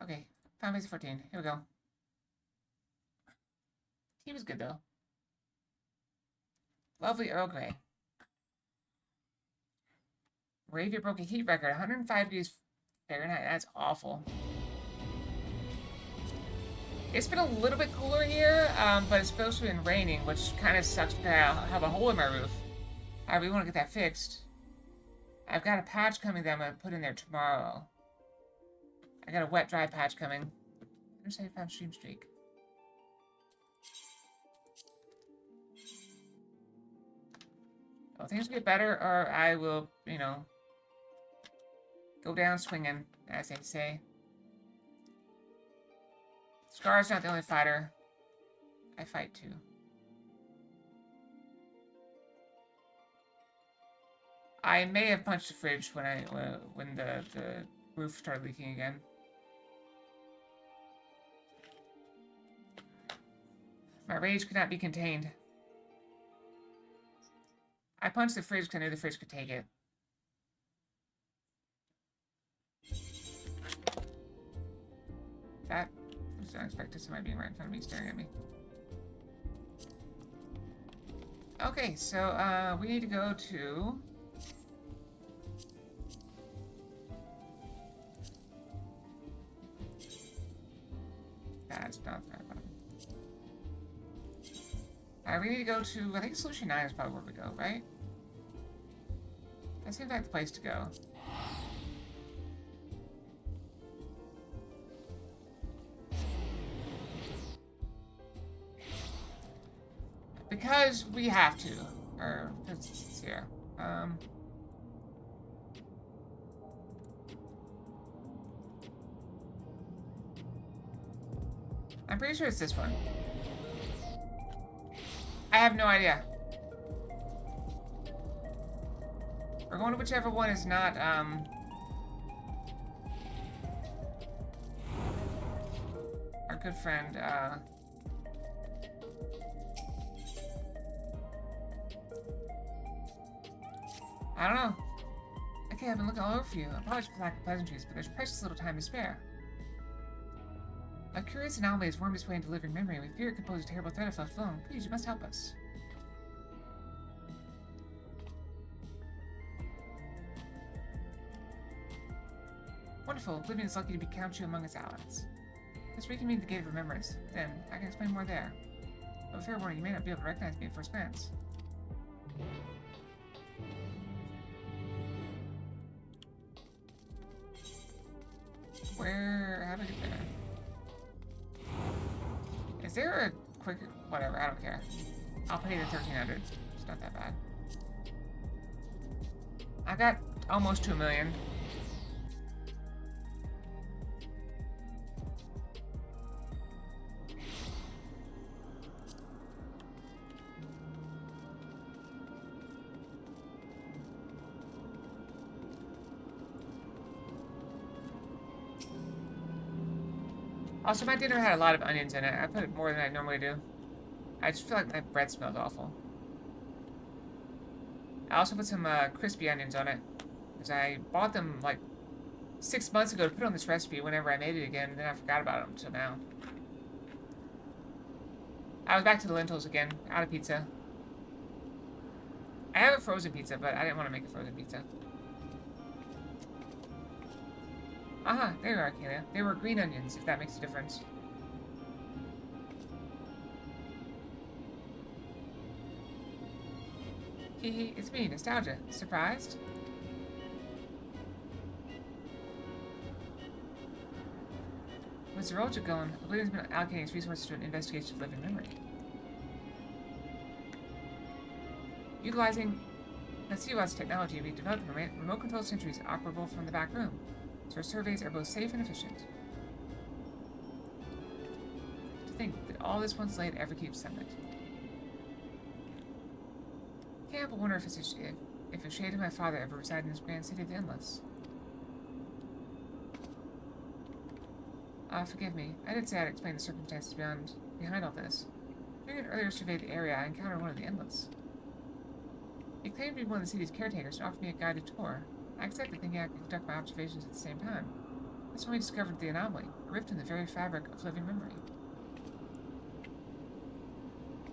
Okay, Final Fantasy 14. Here we go. Team is good though. Lovely Earl Grey. Ravia broke a heat record, 105 degrees Fahrenheit. That's awful. It's been a little bit cooler here, but it's supposed to have been raining, which kind of sucks because I have a hole in my roof. I really want to get that fixed. I've got a patch coming that I'm going to put in there tomorrow. I got a wet, dry patch coming. I just found Stream Streak. Well, things will get better, or I will, you know, go down swinging, as they say. Scar's not the only fighter. I fight too. I may have punched the fridge when the roof started leaking again. My rage could not be contained. I punched the fridge because I knew the fridge could take it. That was unexpected. Somebody being right in front of me, staring at me. Okay, so we need to go to... That's not the right button. We need to go to... I think Solution 9 is probably where we go, right? That seems like the place to go. Because we have to. Or, it's here. I'm pretty sure it's this one. I have no idea. We're going to whichever one is not, our good friend, I don't know. Okay, I've been looking all over for you. I apologize for the lack of pleasantries, but there's precious little time to spare. A curious anomaly has wormed its way into living memory. We fear it could pose a terrible threat if left alone. Please, you must help us. Wonderful. Oblivion is lucky to count you among its allies. This reconvened the Gate of Remembrance. Then, I can explain more there. But with fair warning, you may not be able to recognize me at first glance. How do I get there? Is there a quick... Whatever, I don't care. I'll pay the 1,300. It's not that bad. I got almost 2 million. Also, my dinner had a lot of onions in it. I put more than I normally do. I just feel like my bread smells awful. I also put some crispy onions on it. Because I bought them like 6 months ago to put on this recipe whenever I made it again. And then I forgot about them until now. I was back to the lentils again. Out of pizza. I have a frozen pizza, but I didn't want to make a frozen pizza. Aha, there you are, Kayla. They were green onions, if that makes a difference. Hehe, it's me, Nostalgia. Surprised? What's the Roger going? Oblivion's been allocating its resources to an investigation of living memory. Utilizing Festivities technology, we developed remote control sentries operable from the back room. So our surveys are both safe and efficient. To think that all this once laid ever keeps summit. Can't help but wonder if a shade of my father ever resided in this grand city of the Endless. Forgive me. I did say I'd explain the circumstances behind all this. During an earlier survey of the area, I encountered one of the Endless. He claimed to be one of the city's caretakers and offered me a guided tour. I accepted, thinking I could conduct my observations at the same time. That's when we discovered the anomaly, a rift in the very fabric of living memory.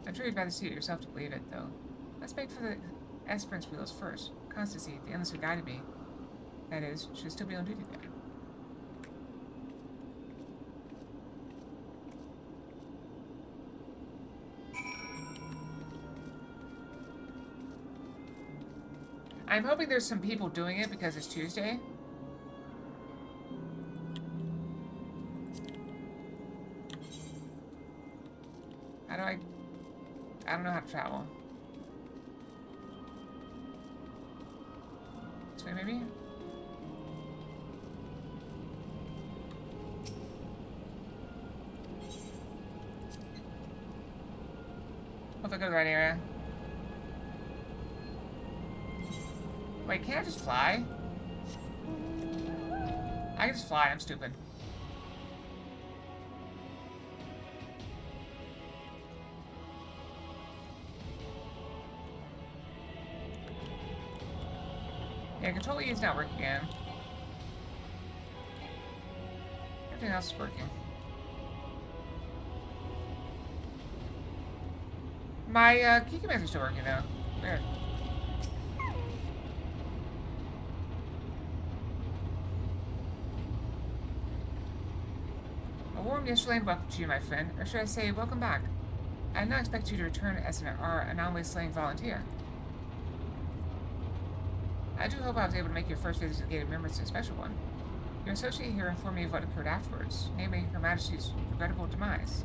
I'm sure you'd rather see it yourself to believe it, though. Let's make for the Esperance wheels first. Constancy, the endless who guided me, that is, should still be on duty there. I'm hoping there's some people doing it because it's Tuesday. How do I don't know how to travel. This way, maybe? Hope I go to the right area. Wait, can't I just fly? I can just fly, I'm stupid. Yeah, Control E is not working again. Everything else is working. My key commands are still working though. Weird. A warm yesterday welcome to you, my friend, or should I say, welcome back. I did not expect you to return as our anomaly-slaying volunteer. I do hope I was able to make your first visit to the Gate of Remembrance a special one. Your associate here informed me of what occurred afterwards, namely Her Majesty's regrettable demise.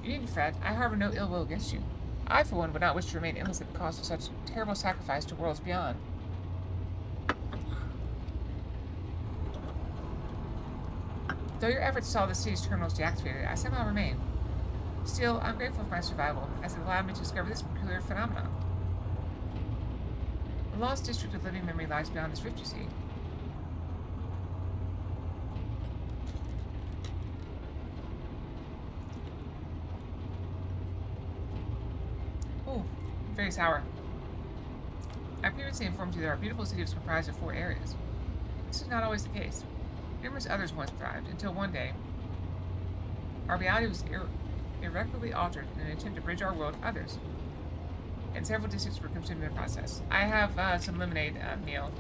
You needn't fret. I harbor no ill will against you. I, for one, would not wish to remain endless at the cost of such terrible sacrifice to worlds beyond. Though your efforts saw the city's terminals deactivated, I somehow remain. Still, I'm grateful for my survival, as it allowed me to discover this peculiar phenomenon. The lost district of living memory lies beyond this rift, you see. Ooh, very sour. I previously informed you that our beautiful city was comprised of 4 areas. This is not always the case. Numerous others once thrived, until one day, our reality was irreparably altered in an attempt to bridge our world to others. And several districts were consumed in the process. I have some lemonade meal.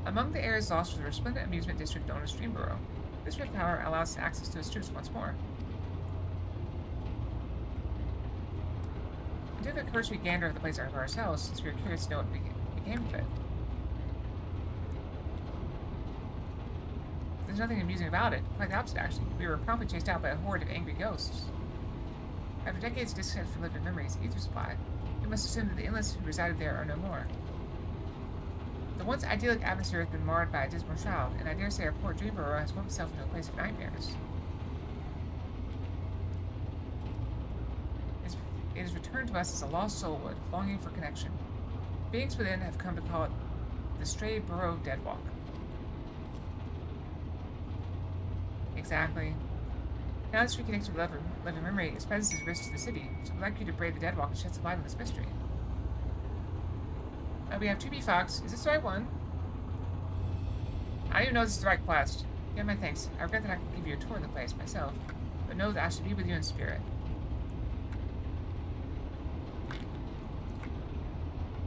Among the areas lost was a resplendent amusement district known as Dreamborough. This rift, however, allows us access to its streets once more. We took a cursory gander of the place for ourselves, since we were curious to know what became of it. There's nothing amusing about it. Quite the opposite, actually. We were promptly chased out by a horde of angry ghosts. After decades disconnected from living memories, ether supply, we must assume that the endless who resided there are no more. The once idyllic atmosphere has been marred by a dismal shroud, and I dare say our poor Dreamborough has worked itself into a place of nightmares. It is returned to us as a lost soul would, longing for connection. Beings within have come to call it the Stray Burrow Deadwalk. Exactly. Now that reconnected with living memory, its presence is a risk to the city, so we'd like you to brave the Deadwalk and shed some light on this mystery. We have 2B Fox. Is this the right one? I don't even know if this is the right quest. You have my thanks. I regret that I can give you a tour of the place myself, but know that I should be with you in spirit.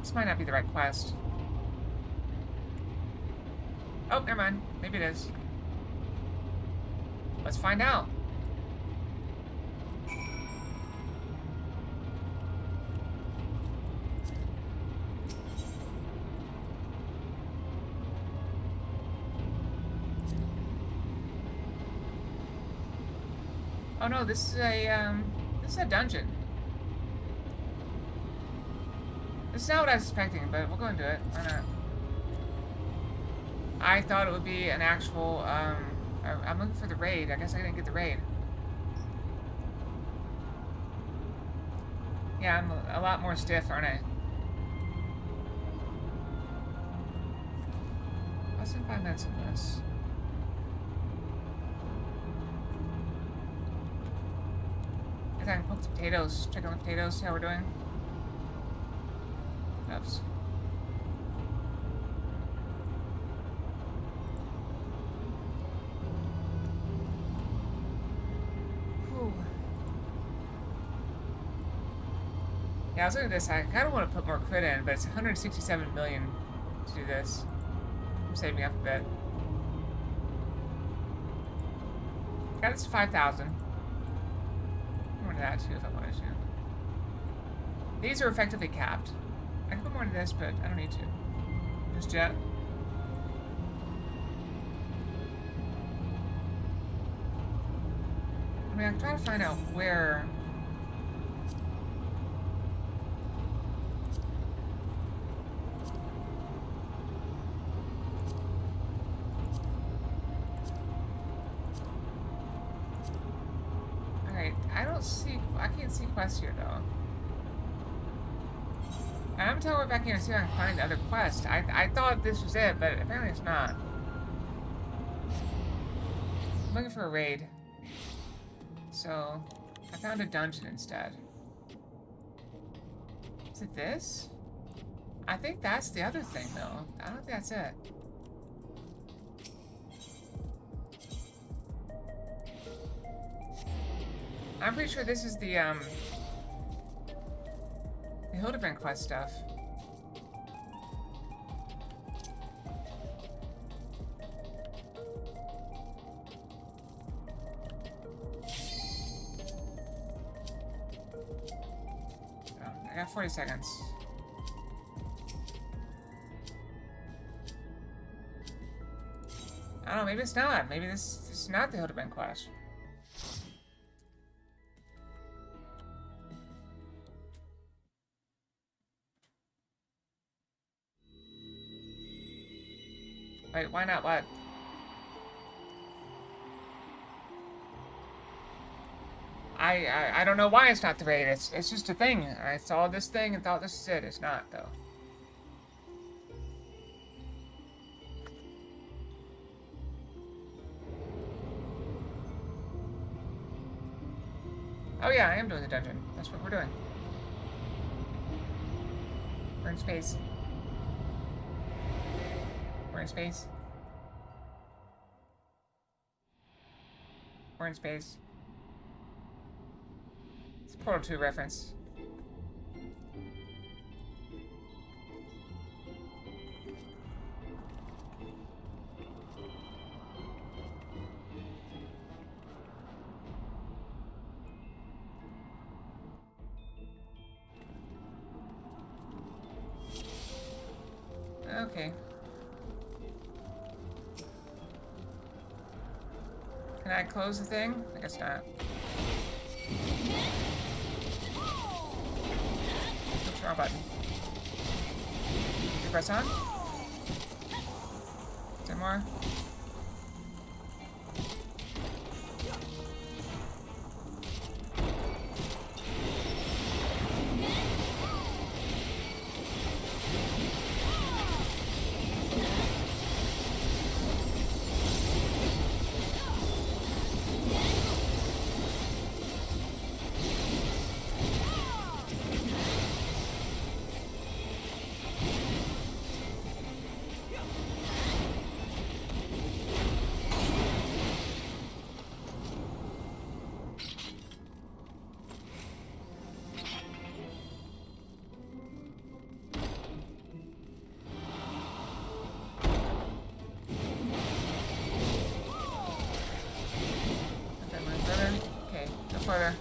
This might not be the right quest. Oh, never mind. Maybe it is. Let's find out. Oh no, this is a dungeon. This is not what I was expecting, but we'll go and do it. Why not? I thought it would be an actual, I'm looking for the raid. I guess I didn't get the raid. Yeah, I'm a lot more stiff, aren't I? Less than 5 minutes of this. I guess I can poke the potatoes. Check on the potatoes, see how we're doing. Oops. Yeah, I was looking at this. I kind of want to put more crit in, but it's 167 million to do this. I'm saving up a bit. Got this to 5,000. More than that too if I wanted to. These are effectively capped. I can put more into this, but I don't need to. Just yet. I mean, I'm trying to find out where. Alright, I can't see quests here though. I'm gonna teleport back here and see if I can find the other quest. I thought this was it, but apparently it's not. I'm looking for a raid. So, I found a dungeon instead. Is it this? I think that's the other thing, though. I don't think that's it. I'm pretty sure this is the Hildebrand quest stuff. I got 40 seconds. I don't know, maybe it's not. Maybe this is not the Hildebrand quest. Wait, why not? What? I don't know why it's not the raid. It's just a thing. I saw this thing and thought this is it. It's not, though. Oh yeah, I am doing the dungeon. That's what we're doing. We're in space. We're in space. We're in space. It's a Portal 2 reference. Okay. Can I close the thing? I guess not. Oops, wrong button. Did you press on? Is there more? Further.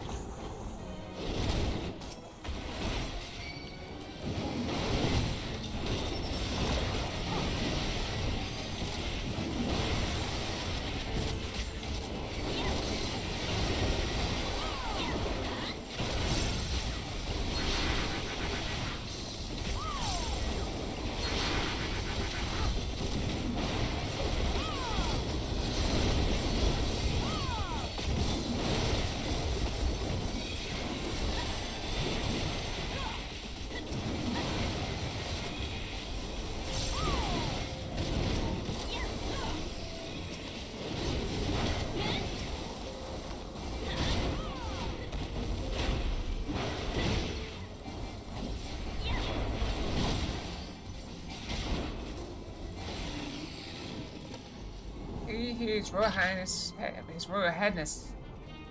His Royal Highness, His Royal Highness,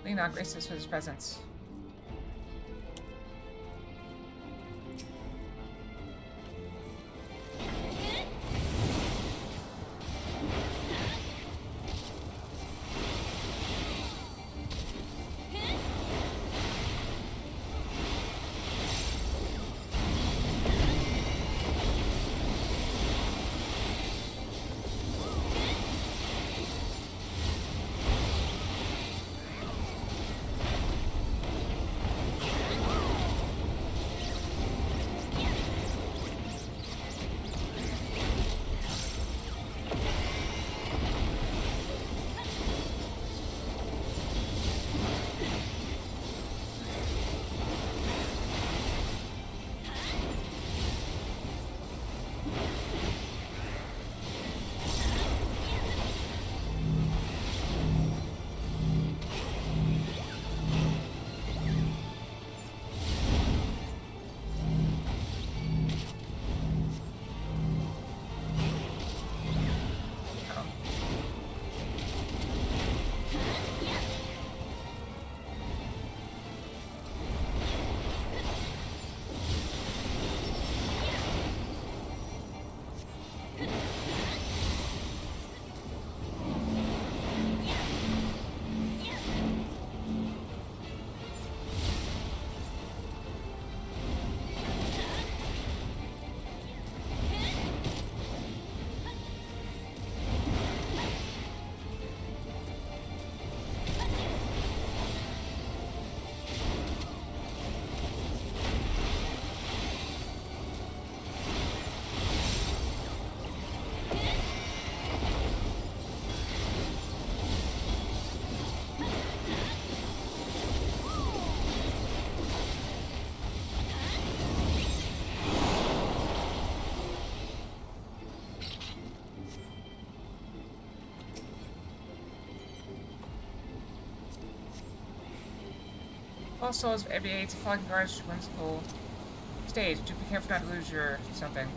lean on gracious with his presence. Lost souls every 8 to falling guards to whimsical stage. Do be careful not to lose your something.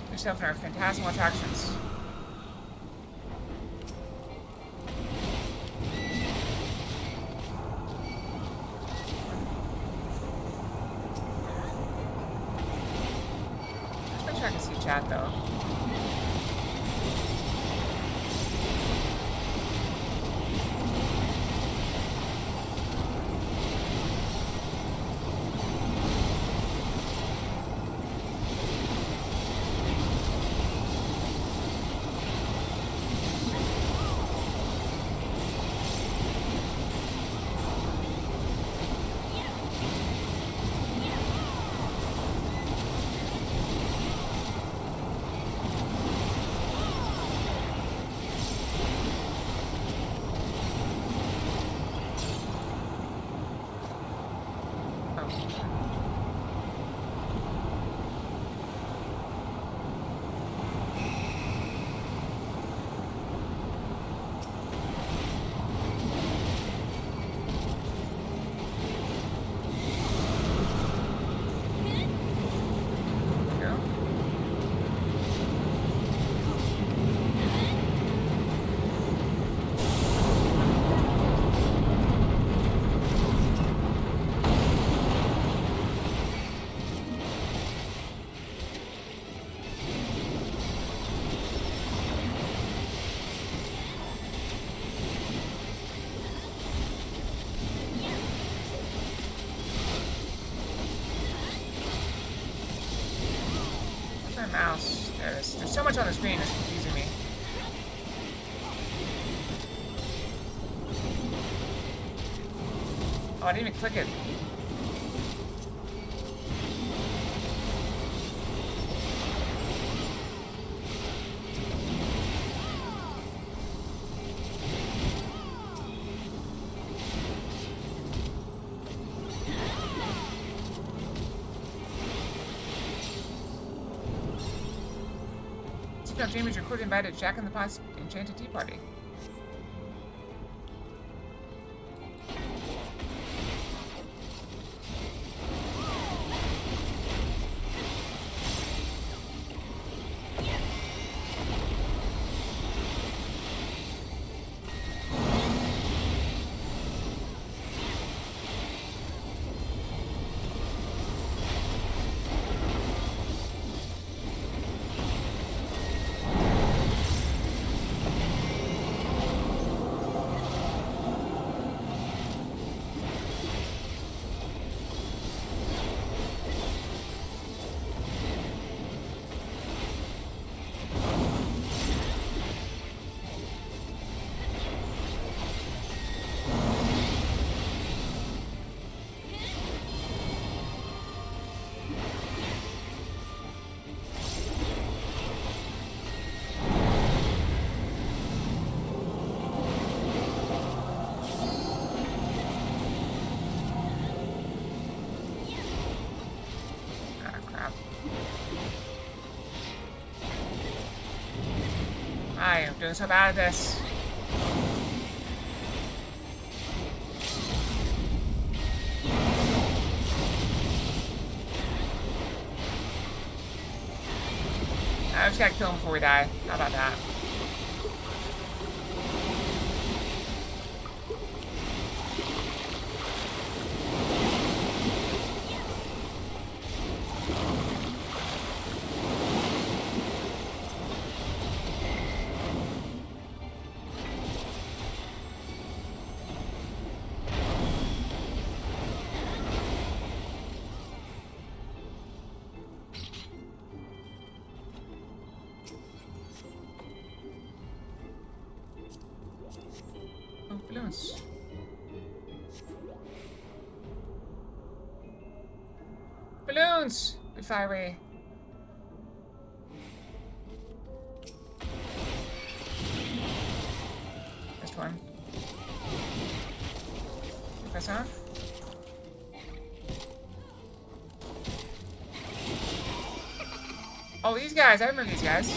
Yourself in our phantasmal attractions. Just make sure I can see chat though. Mouse. There's so much on the screen that's confusing me. Oh, I didn't even click it. Jamie's recruit invited Jack in the Pot's enchanted tea party. I am doing so bad at this. I just gotta kill him before we die. How about that? Balloons. Balloons! We fly away. Just one. Press on. Oh, these guys. I remember these guys.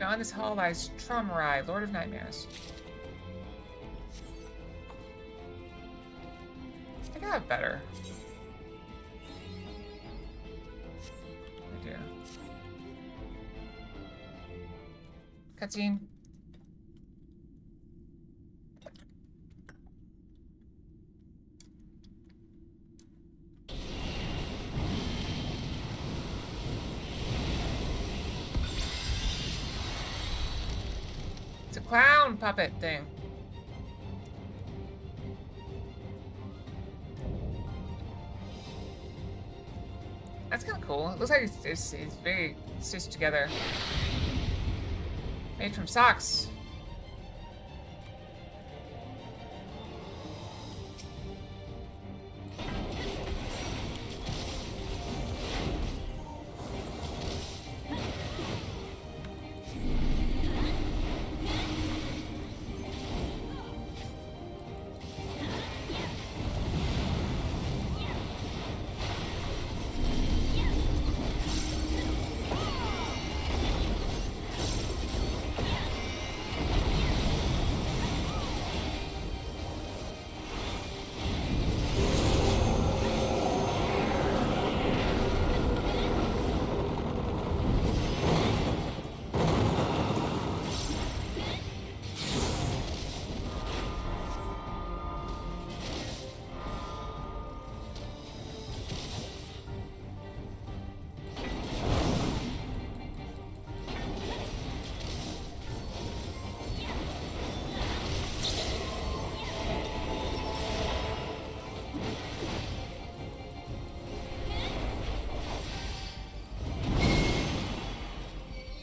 Beyond this hall lies Traumarai, Lord of Nightmares. I think I have better. I do. Cutscene. It's a clown puppet thing. That's kind of cool. It looks like it's very stitched together. Made from socks.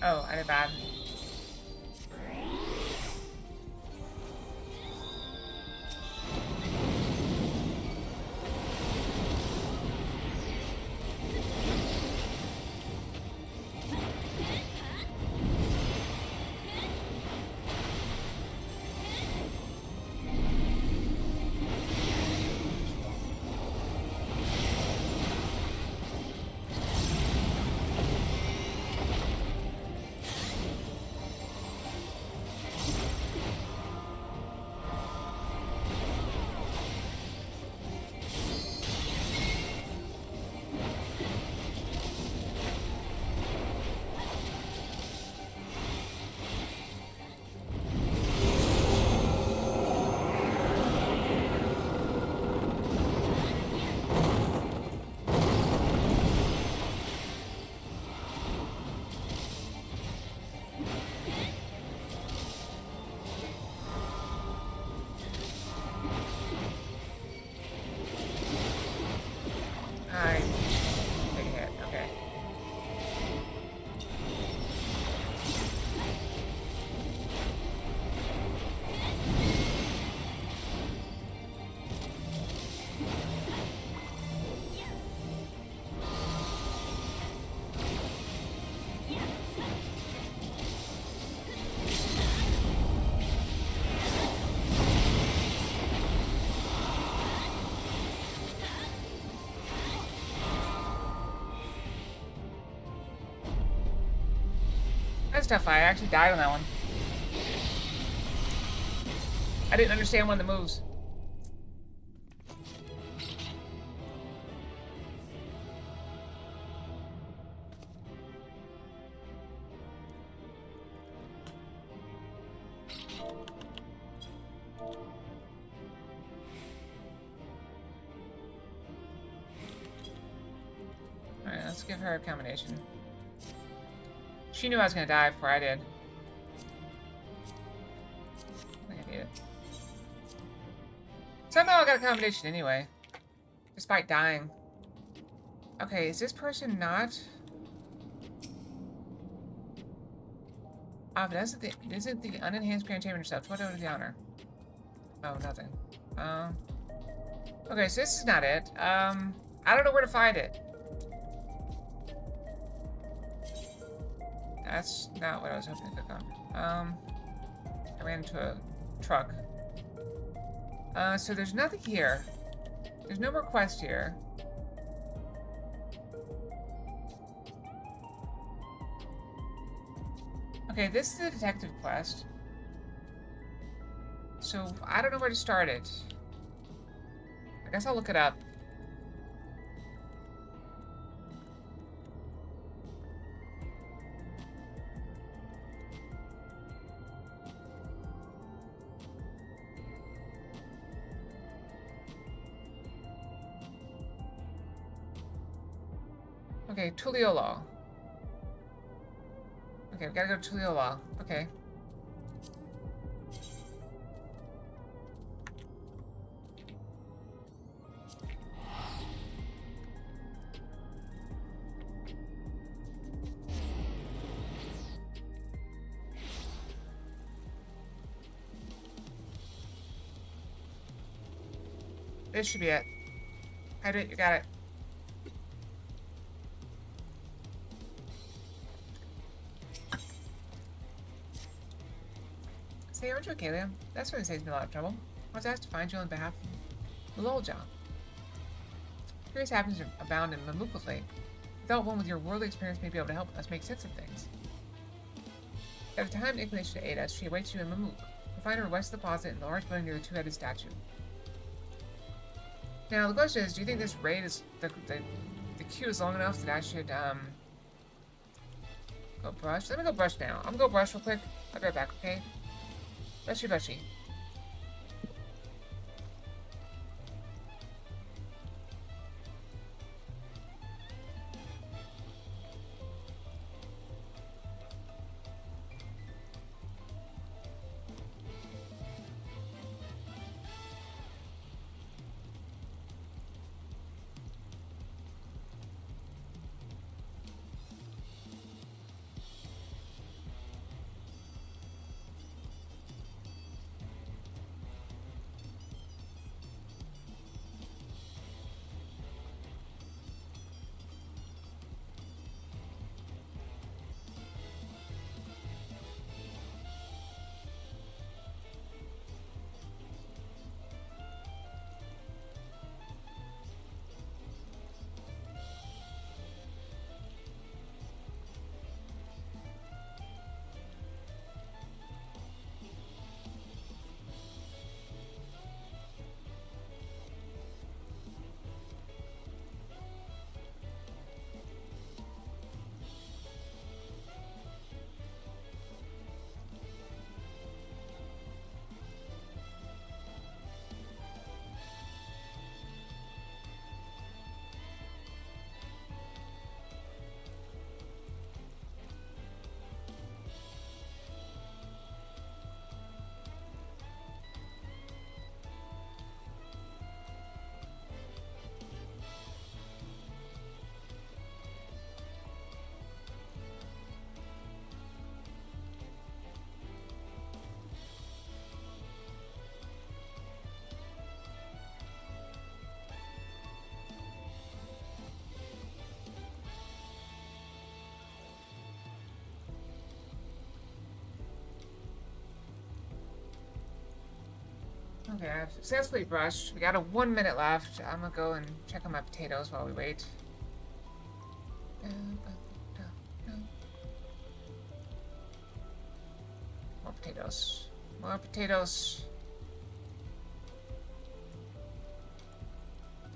Oh, I did bad. That's tough. I actually died on that one. I didn't understand one of the moves. Alright, let's give her a combination. She knew I was gonna die before I did. I think I need it. Somehow I got a combination anyway. Despite dying. Okay, is this person not? Ah, but isn't the unenhanced Grand Chamber yourself? What over the honor? Oh, nothing. Okay, so this is not it. I don't know where to find it. That's not what I was hoping to click on. I ran into a truck. So there's nothing here. There's no more quest here. Okay, this is the detective quest. So, I don't know where to start it. I guess I'll look it up. Okay, Tuliolo. Okay, we gotta go to Tuliolo. Okay. This should be it. Hydrate, you got it. Say, aren't you okay, Liam? That certainly saves me a lot of trouble. I was asked to find you on behalf of Lolja. Curious happenings abound in Mamukut Lake. I thought one with your worldly experience may be able to help us make sense of things. At the time inclination to aid us, she awaits you in Mamuk. You'll find her west of the plaza in the large building near the two-headed statue. Now, the question is, do you think this raid is... the queue is long enough that I should, go brush? Let me go brush now. I'm gonna go brush real quick. I'll be right back, okay? Brushy, brushy. Okay, I've successfully brushed. We got 1 minute left. I'm gonna go and check on my potatoes while we wait. More potatoes. More potatoes.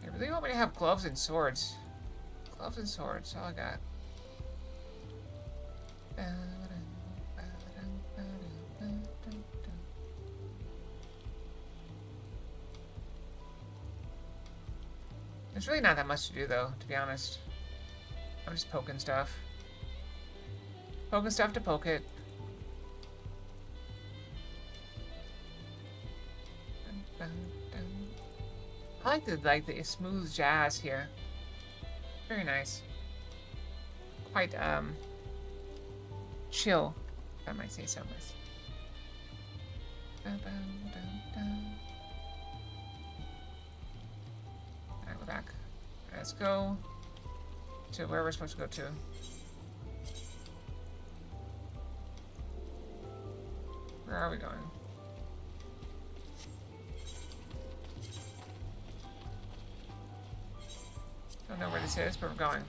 I really want me to have gloves and swords. Gloves and swords, all I got. There's really not that much to do, though, to be honest. I'm just poking stuff. Poking stuff to poke it. I like the smooth jazz here. Very nice. Quite, chill, if I might say so. Alright, we're back. Let's go to where we're supposed to go to. Where are we going? Don't know where this is, but we're going.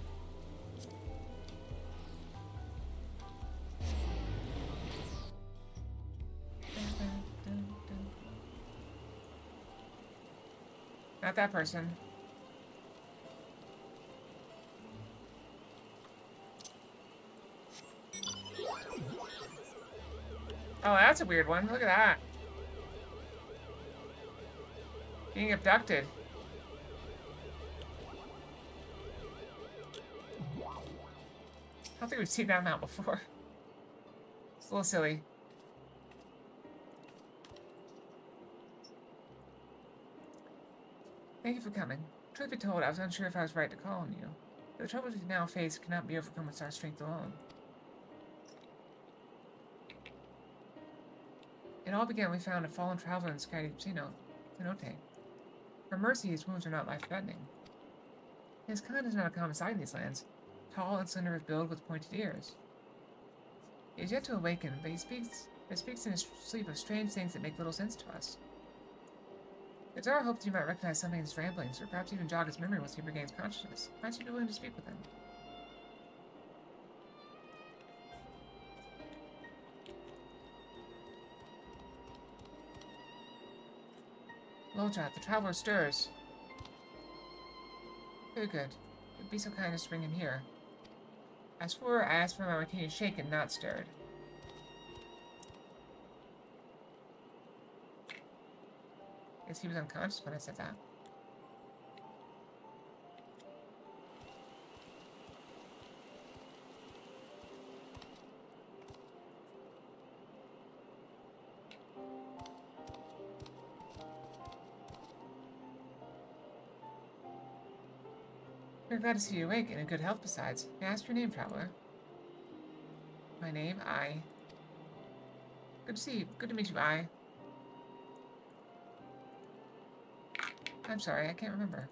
Not that person. Oh, that's a weird one. Look at that. Being abducted. I don't think we've seen that mount before. It's a little silly. Thank you for coming. Truth be told, I was unsure if I was right to call on you. But the troubles we now face cannot be overcome with our strength alone. It all began when we found a fallen traveler in the sky of Cenote. For mercy, his wounds are not life-threatening. His kind is not a common sight in these lands. Tall and slender with build with pointed ears. He is yet to awaken, but he speaks in his sleep of strange things that make little sense to us. It's our hope that you might recognize something in his ramblings, or perhaps even jog his memory once he regains consciousness. Might you be willing to speak with him? Loja, the traveler stirs. Very good. You'd be so kind as to bring him here. I asked for my martini shaken, not stirred. Guess he was unconscious when I said that. We're glad to see you awake and in good health besides. May I ask your name, traveler? My name, I. Good to see you. Good to meet you, I. I'm sorry, I can't remember.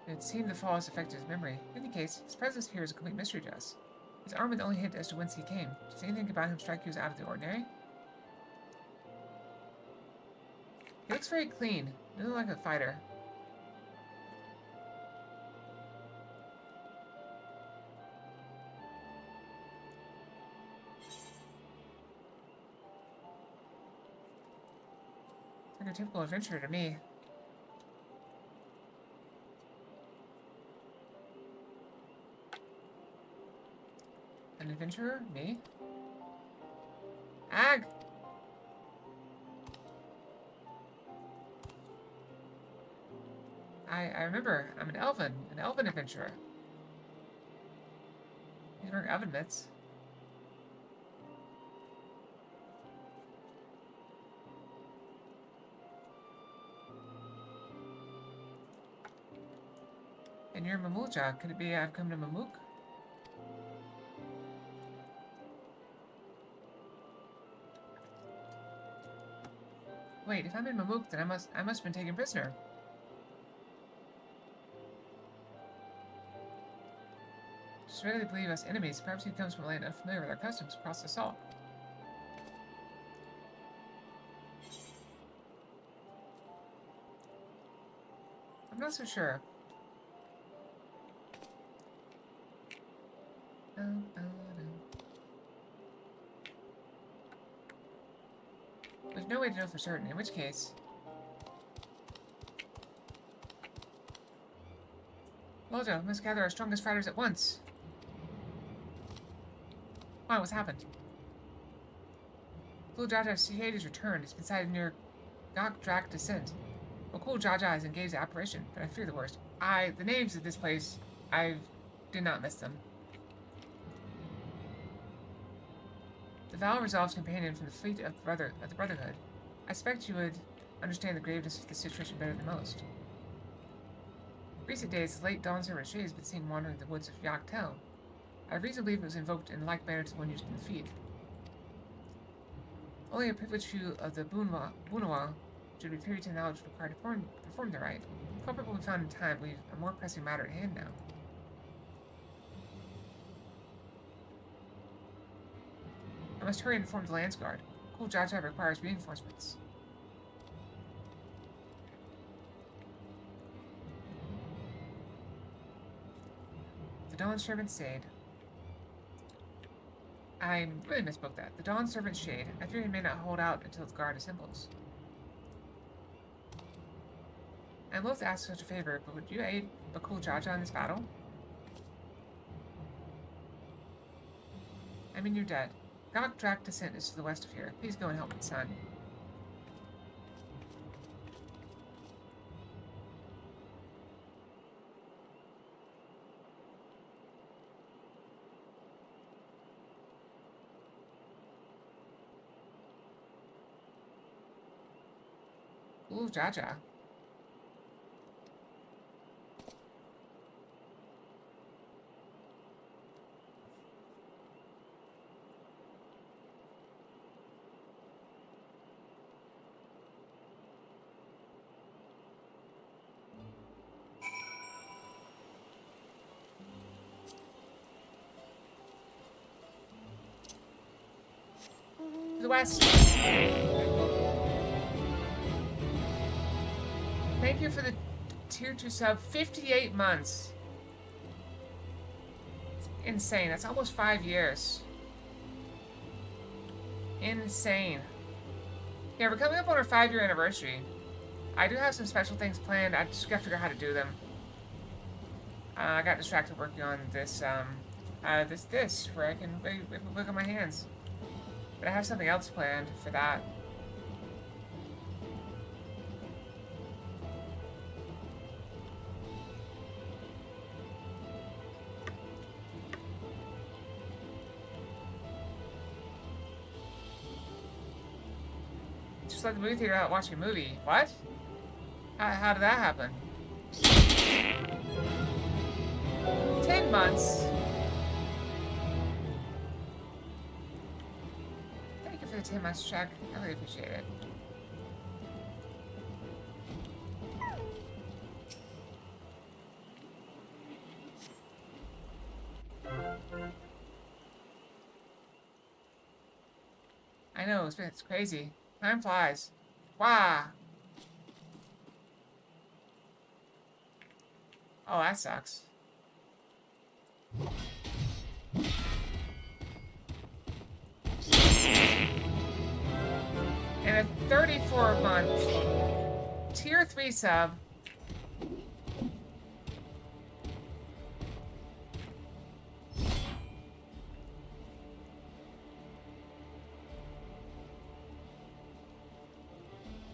It seemed the fall has affected his memory. In any case, his presence here is a complete mystery to us. His armor the only hint as to whence he came. Does anything about him strike you as out of the ordinary? He looks very clean. He doesn't look like a fighter. Like a typical adventurer to me. An adventurer? Me? Ag! I remember. I'm an elven adventurer. He's wearing oven mitts. And you're Mamulja. Could it be I've come to Mamuk? Wait, if I'm in Mamuk, then I must have been taken prisoner. Just readily believe us enemies. Perhaps he comes from a land unfamiliar with our customs across the salt. I'm not so sure. There's no way to know for certain, in which case... Lojo, we must gather our strongest fighters at once. Why, what's happened? Cool Jaja's Hades returned. It's been sighted near Gok-Drak Descent. Well, Cool Jaja has engaged the apparition, but I fear the worst. The names of this place, I did not miss them. The Val resolves companion from the fleet of the Brotherhood. I suspect you would understand the graveness of the situation better than most. Recent days, the late Dawntrail has been seen wandering the woods of Yak-Tel. I have reason to believe it was invoked in like manner to the one used in the feat. Only a privileged few of the Bunawa should be privy to the knowledge required to perform the rite. The culprit will be found in time. We have a more pressing matter at hand now. I must hurry and inform the Landsguard. Cool Jaja requires reinforcements. The Dawn servant stayed. I really misspoke that. The Dawn Servant's Shade. I fear he may not hold out until its guard assembles. I'm loath to ask such a favor, but would you aid Bakul Jaja in this battle? I mean, you're dead. Gok Drak Descent is to the west of here. Please go and help me, son. Ooh, Jaja. To the west. Thank you for the tier 2 sub. 58 months. It's insane. That's almost 5 years. Insane. Yeah, we're coming up on our 5-year anniversary. I do have some special things planned. I just gotta figure out how to do them. I got distracted working on this, this, where I can wiggle my hands. But I have something else planned for that. Just like the movie theater out watching a movie. What? How did that happen? 10 months. Thank you for the 10 months check. I really appreciate it. I know, it's crazy. Time flies. Wow. Oh, that sucks. And a 34-month tier 3 sub.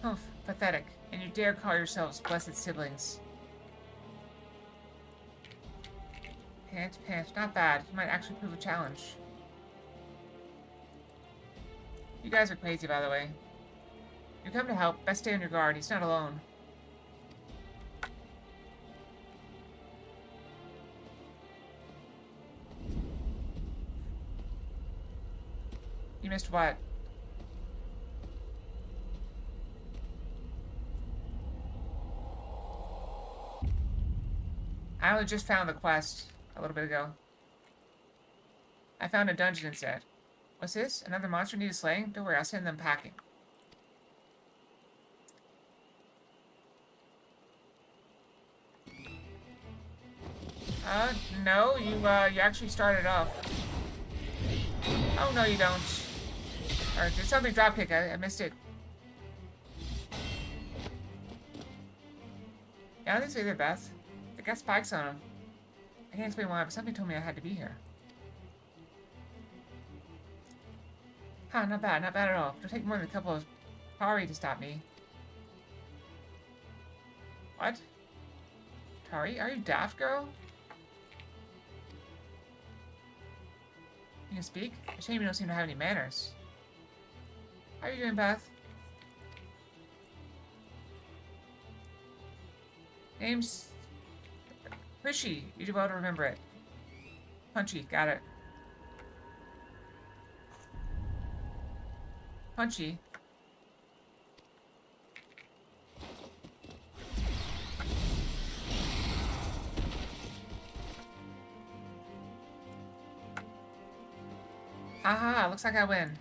Oh, pathetic. And you dare call yourselves blessed siblings. Pant, pant. Not bad. You might actually prove a challenge. You guys are crazy, by the way. You come to help. Best stay on your guard. He's not alone. You missed what? I only just found the quest a little bit ago. I found a dungeon instead. What's this? Another monster needed slaying? Don't worry, I'll send them packing. No, you actually started off. Oh, no, you don't. Or did something dropkick? I missed it. Yeah, I don't think so either, Beth. They got spikes on them. I can't explain why, but something told me I had to be here. Huh, not bad at all. It'll take more than a couple of Tari to stop me. What? Tari, are you daft, girl? You can speak? A shame you don't seem to have any manners. How are you doing, Beth? Name's Prishy. You do well to remember it. Punchy, got it. Punchy. Haha, looks like I win.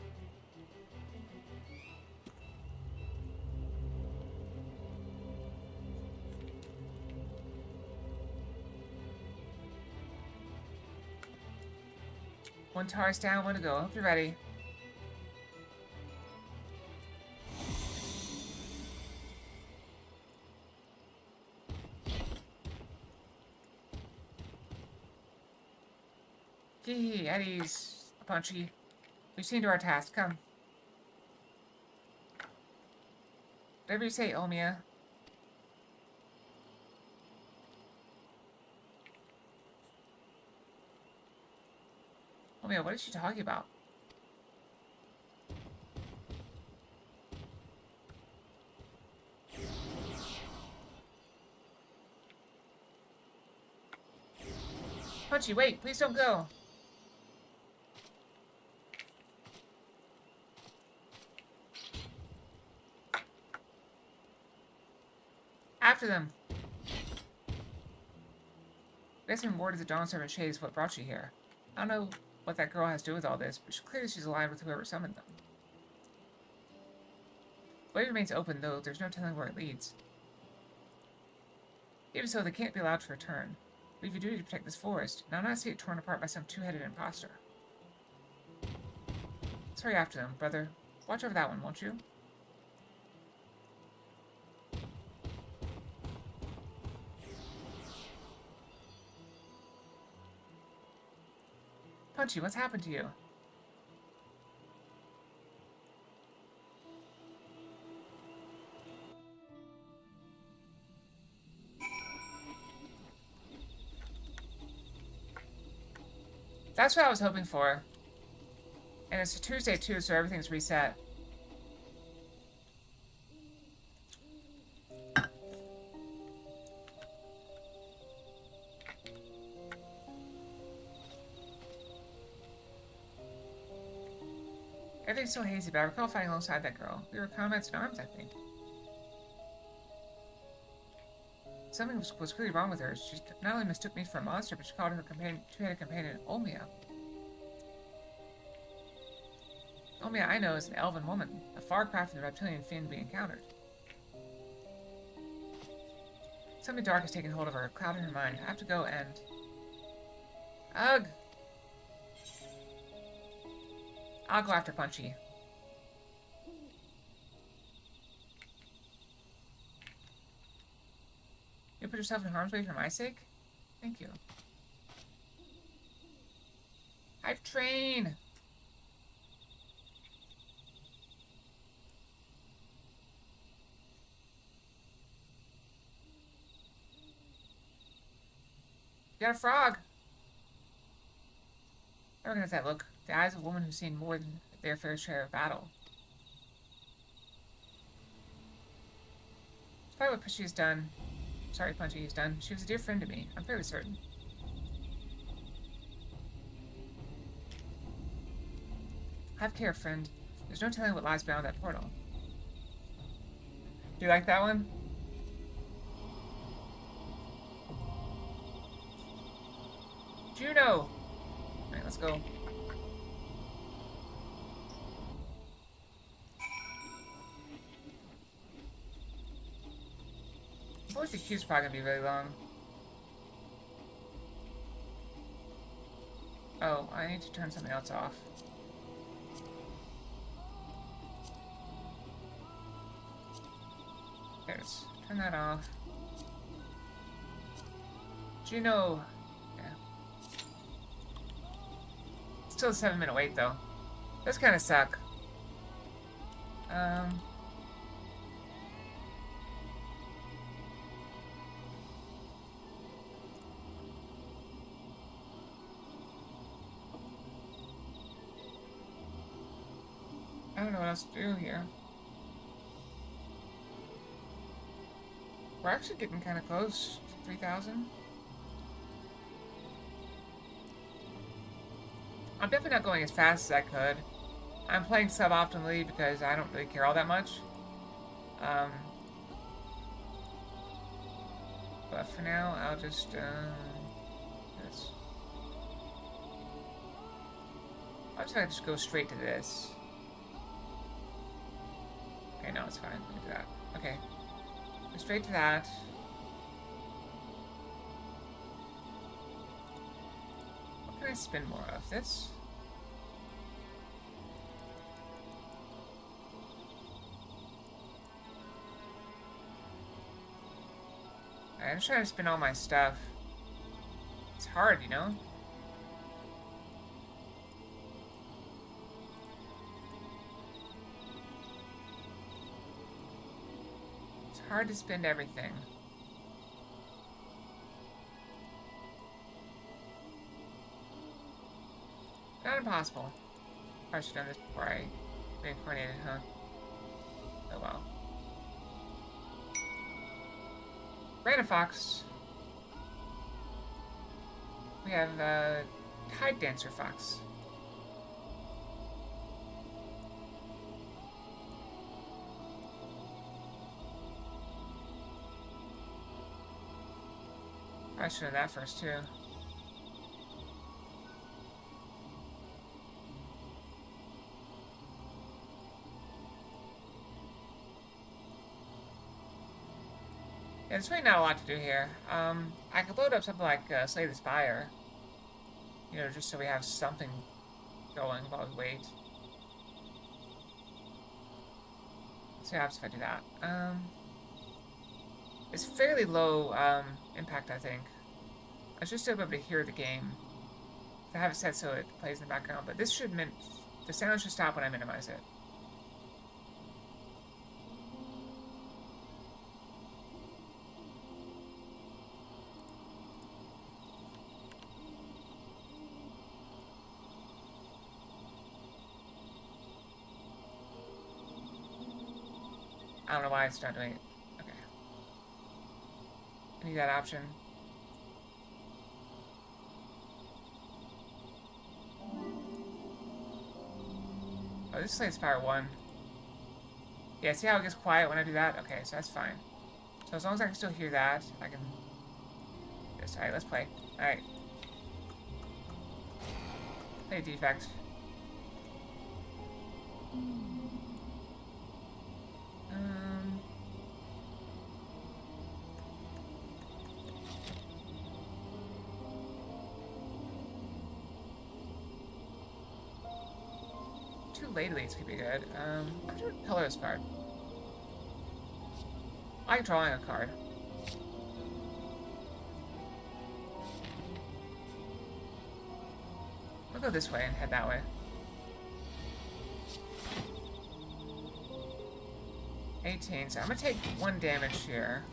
One Taurus down, one to go. Hope you're ready. Gee, Eddie's punchy. We've seen to our task. Come. Whatever you say, Omia. Omia, what is she talking about? Punchy, wait, please don't go. After them. Guessing word of the Dawn Servant Shade is what brought you here. I don't know what that girl has to do with all this, but clearly she's aligned with whoever summoned them. The way remains open, though there's no telling where it leads. Even so, they can't be allowed to return. We have a duty to protect this forest, and I'll not see it torn apart by some two-headed imposter. Let's hurry after them, brother. Watch over that one, won't you? Punchy, what's happened to you? That's what I was hoping for. And it's a Tuesday too, so everything's reset. Everything's so hazy, but I recall fighting alongside that girl. We were comrades in arms, I think. Something was clearly wrong with her. She not only mistook me for a monster, but she called her companion, two-headed companion Omia. Omia, I know, is an elven woman, a far cry from the reptilian fiend we encountered. Something dark has taken hold of her, clouding her mind. I have to go and... Ugh! I'll go after Punchy. You put yourself in harm's way for my sake? Thank you. I've trained! You got a frog! I recognize that look. The eyes of a woman who's seen more than their fair share of battle. Despite what Punchy has done, Punchy has done, she was a dear friend to me. I'm fairly certain. Have care, friend. There's no telling what lies beyond that portal. Do you like that one? Juno! Alright, let's go. I always think queue's probably gonna be really long. Oh, I need to turn something else off. There it is. Turn that off. Juno! Yeah. Still a 7-minute wait, though. Those kind of suck. I don't know what else to do here. We're actually getting kind of close to 3,000. I'm definitely not going as fast as I could. I'm playing suboptimally because I don't really care all that much. But for now, I'll just, this. I'll just go straight to this. Okay, no, it's fine. Look at that. Okay. Go straight to that. What can I spin more of? This? I'm just trying to spin all my stuff. It's hard, you know? It's hard to spend everything. Not impossible. I should have done this before I reincarnated, huh? Oh well. Random Fox. We have Tide Dancer Fox. I should have that first too. Yeah, there's really not a lot to do here. I could load up something like Slay the Spire. You know, just so we have something going while we wait. Let's see what happens if I do that. It's fairly low impact, I think. I should still be able to hear the game. I have it set so it plays in the background, but this should the sound should stop when I minimize it. I don't know why it's not doing it. Okay. I need that option. Oh, this is like Spire 1. Yeah, see how it gets quiet when I do that? Okay, so that's fine. So as long as I can still hear that, I can... Yes, alright, let's play. Alright. Play defect. Two late elites could be good. I'm doing a colorless card. I like drawing a card. I'll go this way and head that way. $18, so I'm gonna take 1 damage here.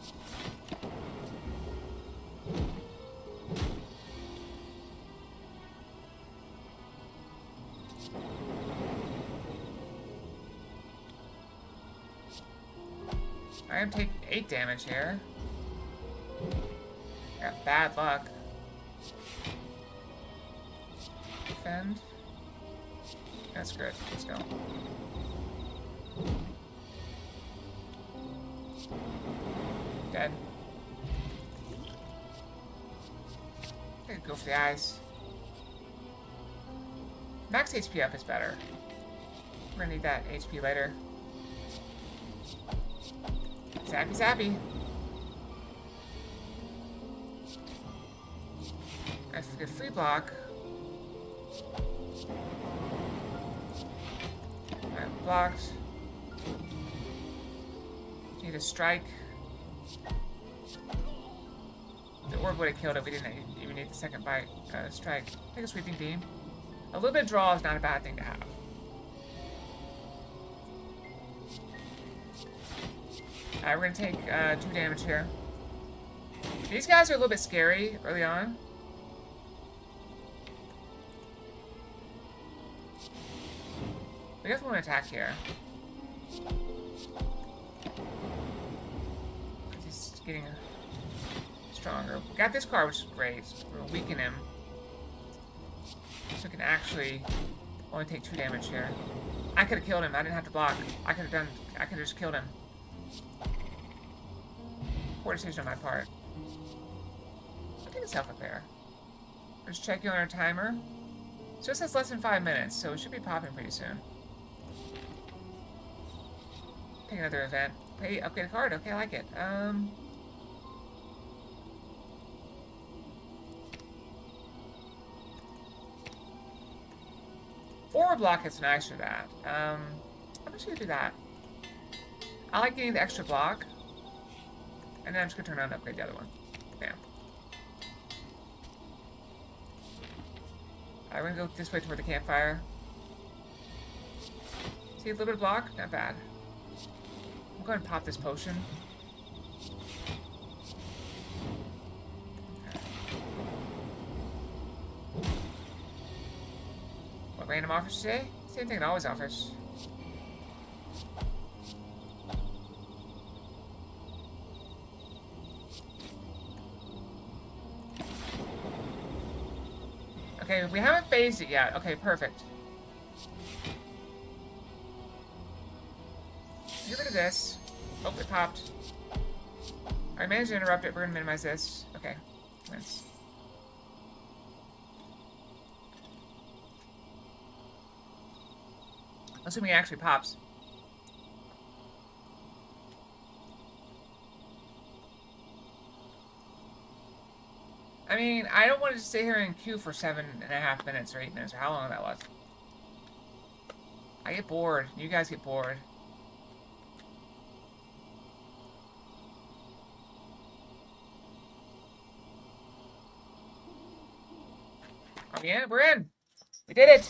I'm gonna take 8 damage here. Got bad luck. Defend. That's good. Let's go. Dead. I could go for the eyes. Max HP up is better. We're gonna need that HP later. Zappy zappy. I get free block. I'm blocked. Need a strike. The orb would have killed it. We didn't even need the second bite. Strike. Take a sweeping beam. A little bit of draw is not a bad thing to have. Alright, we're gonna take 2 damage here. These guys are a little bit scary early on. We definitely want to attack here. He's getting stronger. We got this card, which is great. We're gonna weaken him. So we can actually only take 2 damage here. I could have killed him. I didn't have to block. I could have just killed him. Poor decision on my part. I'll take a self-repair. Just check you on our timer. So it says less than 5 minutes, so it should be popping pretty soon. Take another event. Pay, upgrade a card. Okay, I like it. Forward block is nice for that. I'm just gonna do that. I like getting the extra block. And then I'm just gonna turn around and upgrade the other one. Yeah. Alright, we're gonna go this way toward the campfire. See a little bit of block? Not bad. I'll go ahead and pop this potion. Okay. What random offers today? Same thing it always offers. Okay, we haven't phased it yet. Okay, perfect. Get rid of this. Oh, it popped. I managed to interrupt it. We're gonna minimize this. Okay, nice. Assuming it actually pops. I mean, I don't want to sit here and queue for 7.5 minutes or 8 minutes or how long that was. I get bored. You guys get bored. Oh yeah, we're in. We did it.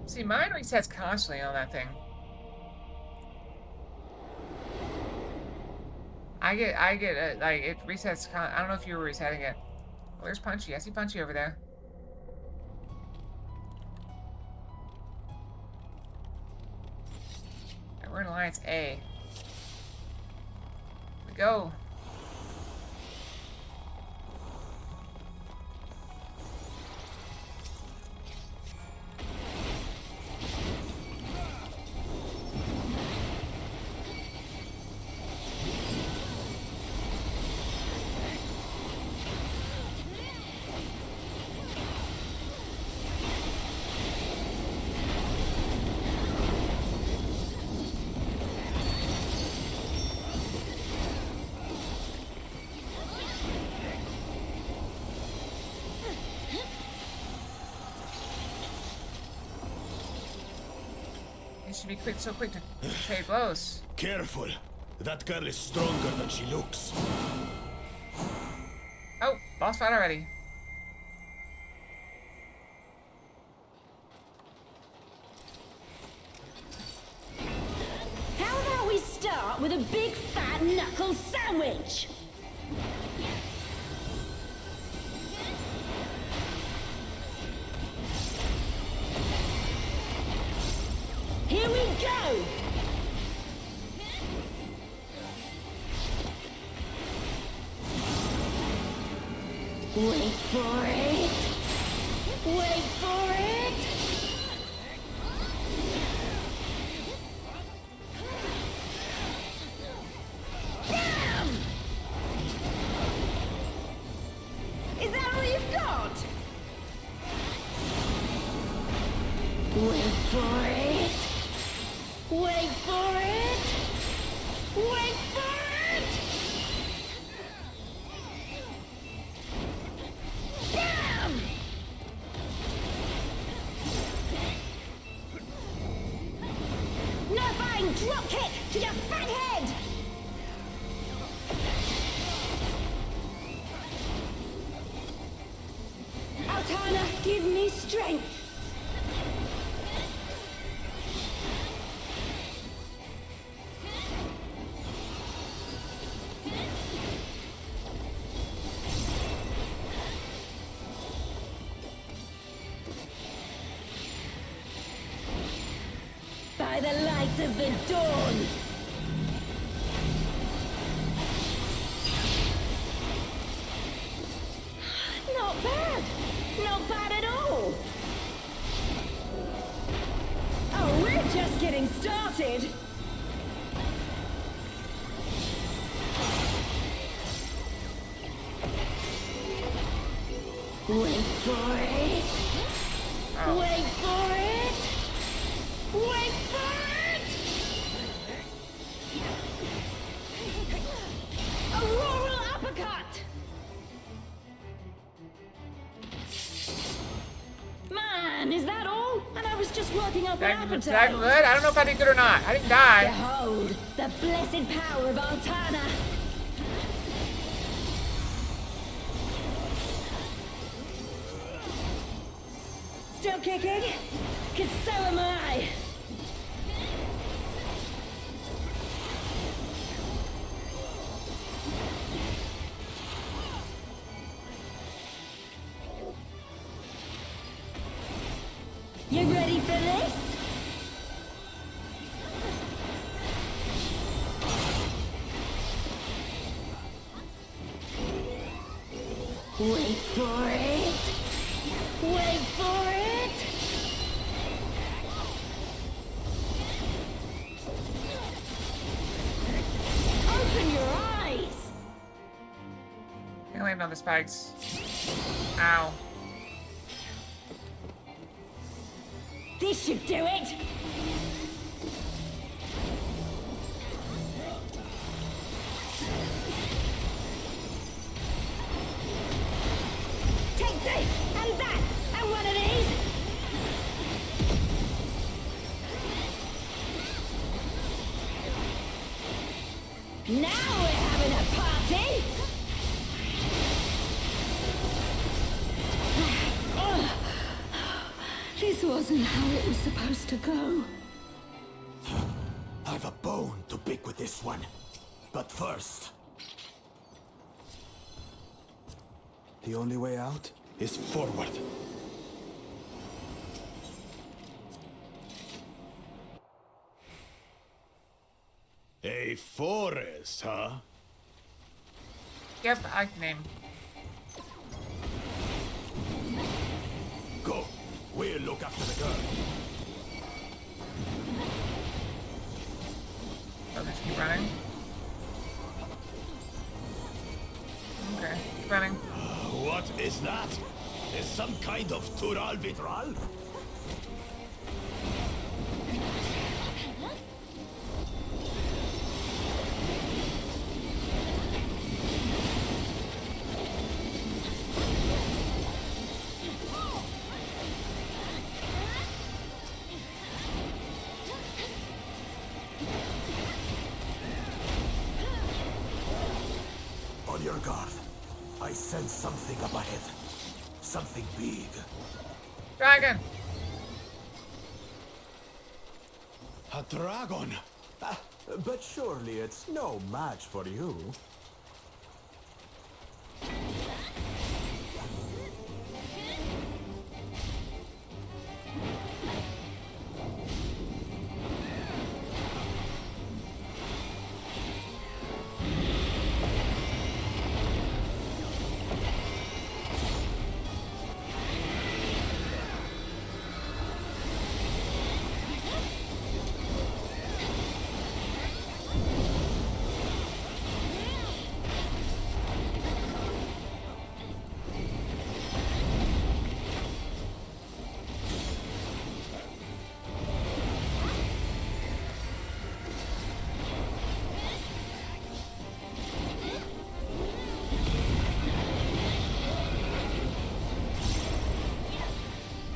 See, mine resets constantly on that thing. I get, like, it resets, I don't know if you were resetting it. Oh, there's Punchy. I see Punchy over there. And we're in Alliance A. Here we go. Should be quick, so quick to trade blows. Careful. That girl is stronger than she looks. Oh, boss fight already. How about we start with a big fat knuckle sandwich? Here we go! Wait for it! Wait for it! Damn! Is that all you've got? Wait for it! Wait for it! Wait for it! Damn! Nullifying drop kick to your fat head! Altana, give me strength! By the light of the dawn! Not bad! Not bad at all! Oh, we're just getting started! Wait for it! Wait for it! Wait for it! just working up an Did I do appetite. good? I don't know if I did good or not. I didn't die. Behold, the blessed power of Altana. Still kicking? 'Cause so am I. You ready for this? Wait for it. Wait for it. Open your eyes. I landed on the spikes. Ow. This should do it. Take this and that and one of these. Now we're having a party. This wasn't how it was supposed to go. I've a bone to pick with this one. But first... the only way out is forward. A forest, huh? Yep, I can name. Go. We'll look after the girl. I'll just keep running. Okay, keep running. What is that? Is some kind of Tural Vitral? On your guard. I sense something up ahead. Something big. Dragon! A dragon? But surely it's no match for you.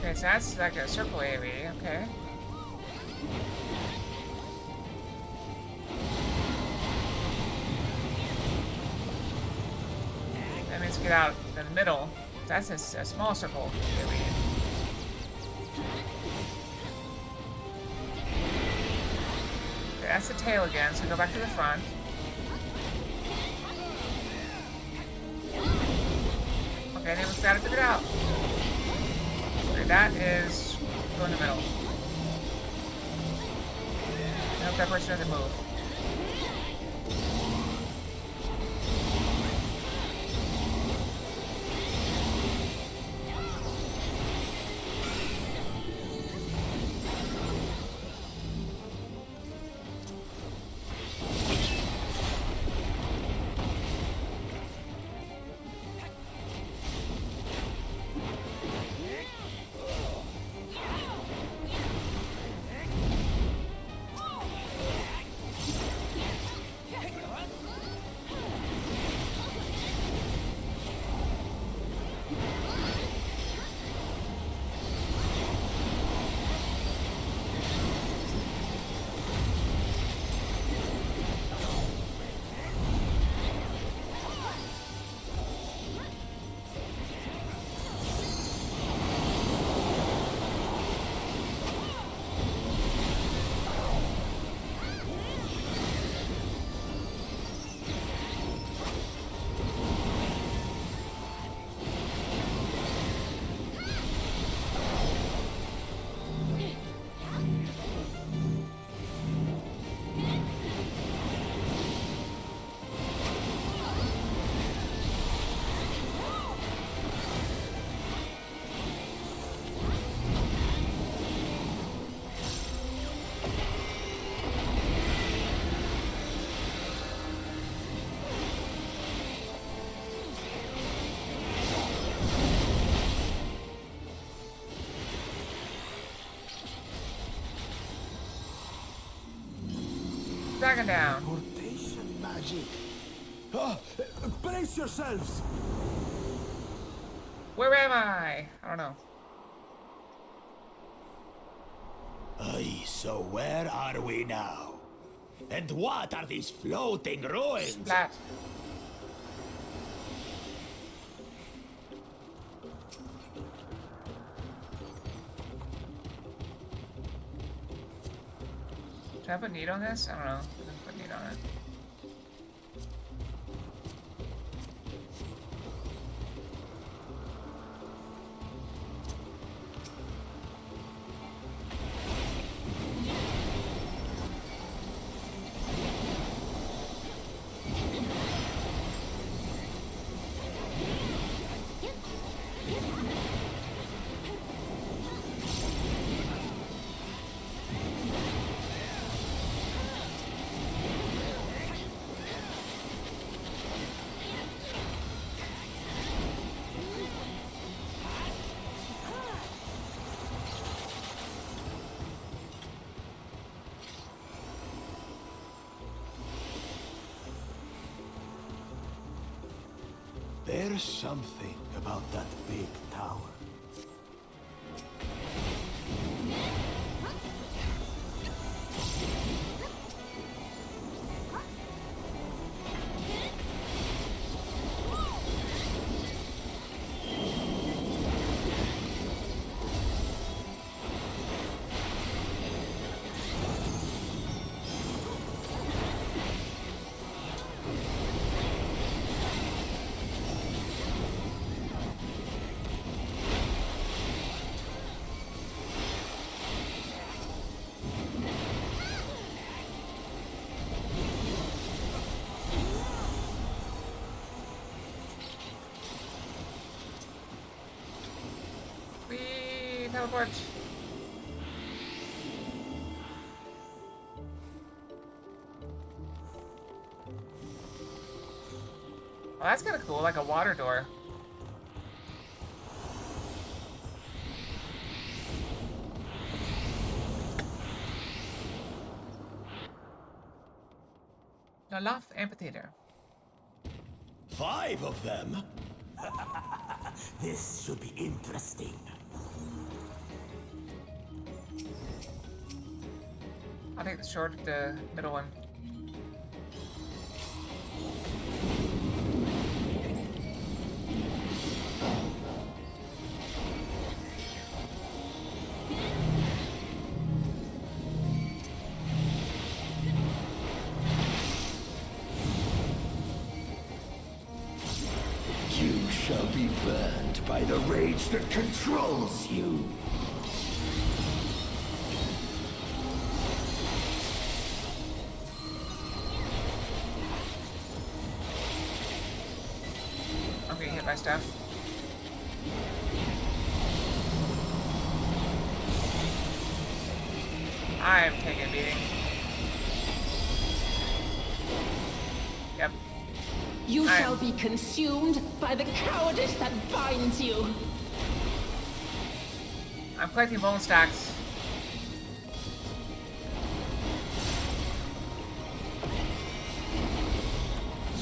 Okay, so that's like a circle AoE, okay. That means get out in the middle. That's a small circle AoE. Okay, that's the tail again, so go back to the front. Okay, then we've got it figured out. Okay, that is go in the middle. I hope that person doesn't move. dragon down. Teleportation magic. Ah, brace yourselves. Where am I? I don't know. Aye, so where are we now? And what are these floating ruins? Splat. Should I put need on this? I don't know. I didn't put need on it. There's something about that big tower. Teleport. Well, that's kind of cool, like a water door. The Loft Amphitheater. 5 of them? This should be interesting. I'll take the middle one. You shall be burned by the rage that controls you. I'm getting hit by stuff. I am taking a beating. Yep. You shall be consumed by the cowardice that binds you. I'm collecting bone stacks.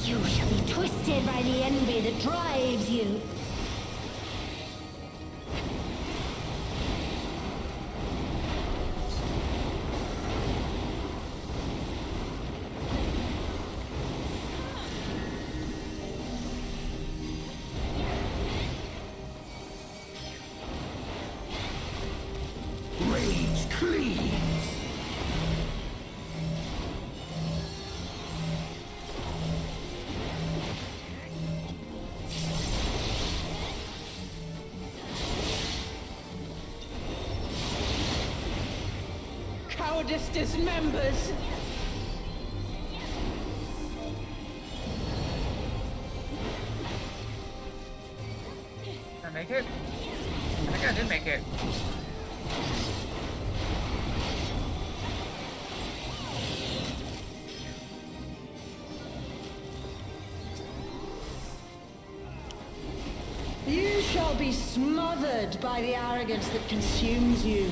You shall be twisted by the envy that drives you. Rage cleaves. Cowardice dismembers. Did I make it? I think I did make it. You shall be smothered by the arrogance that consumes you.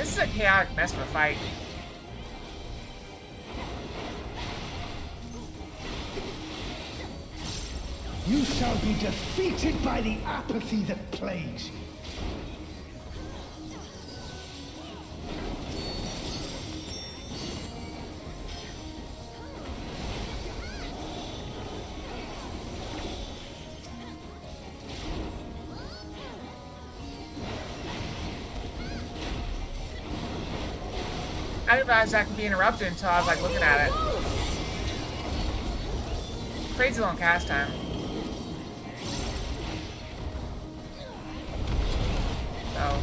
this is a chaotic mess of a fight. You shall be defeated by the apathy that plagues you. I didn't realize that could be interrupted until I was like looking at it. Crazy long cast time. Oh.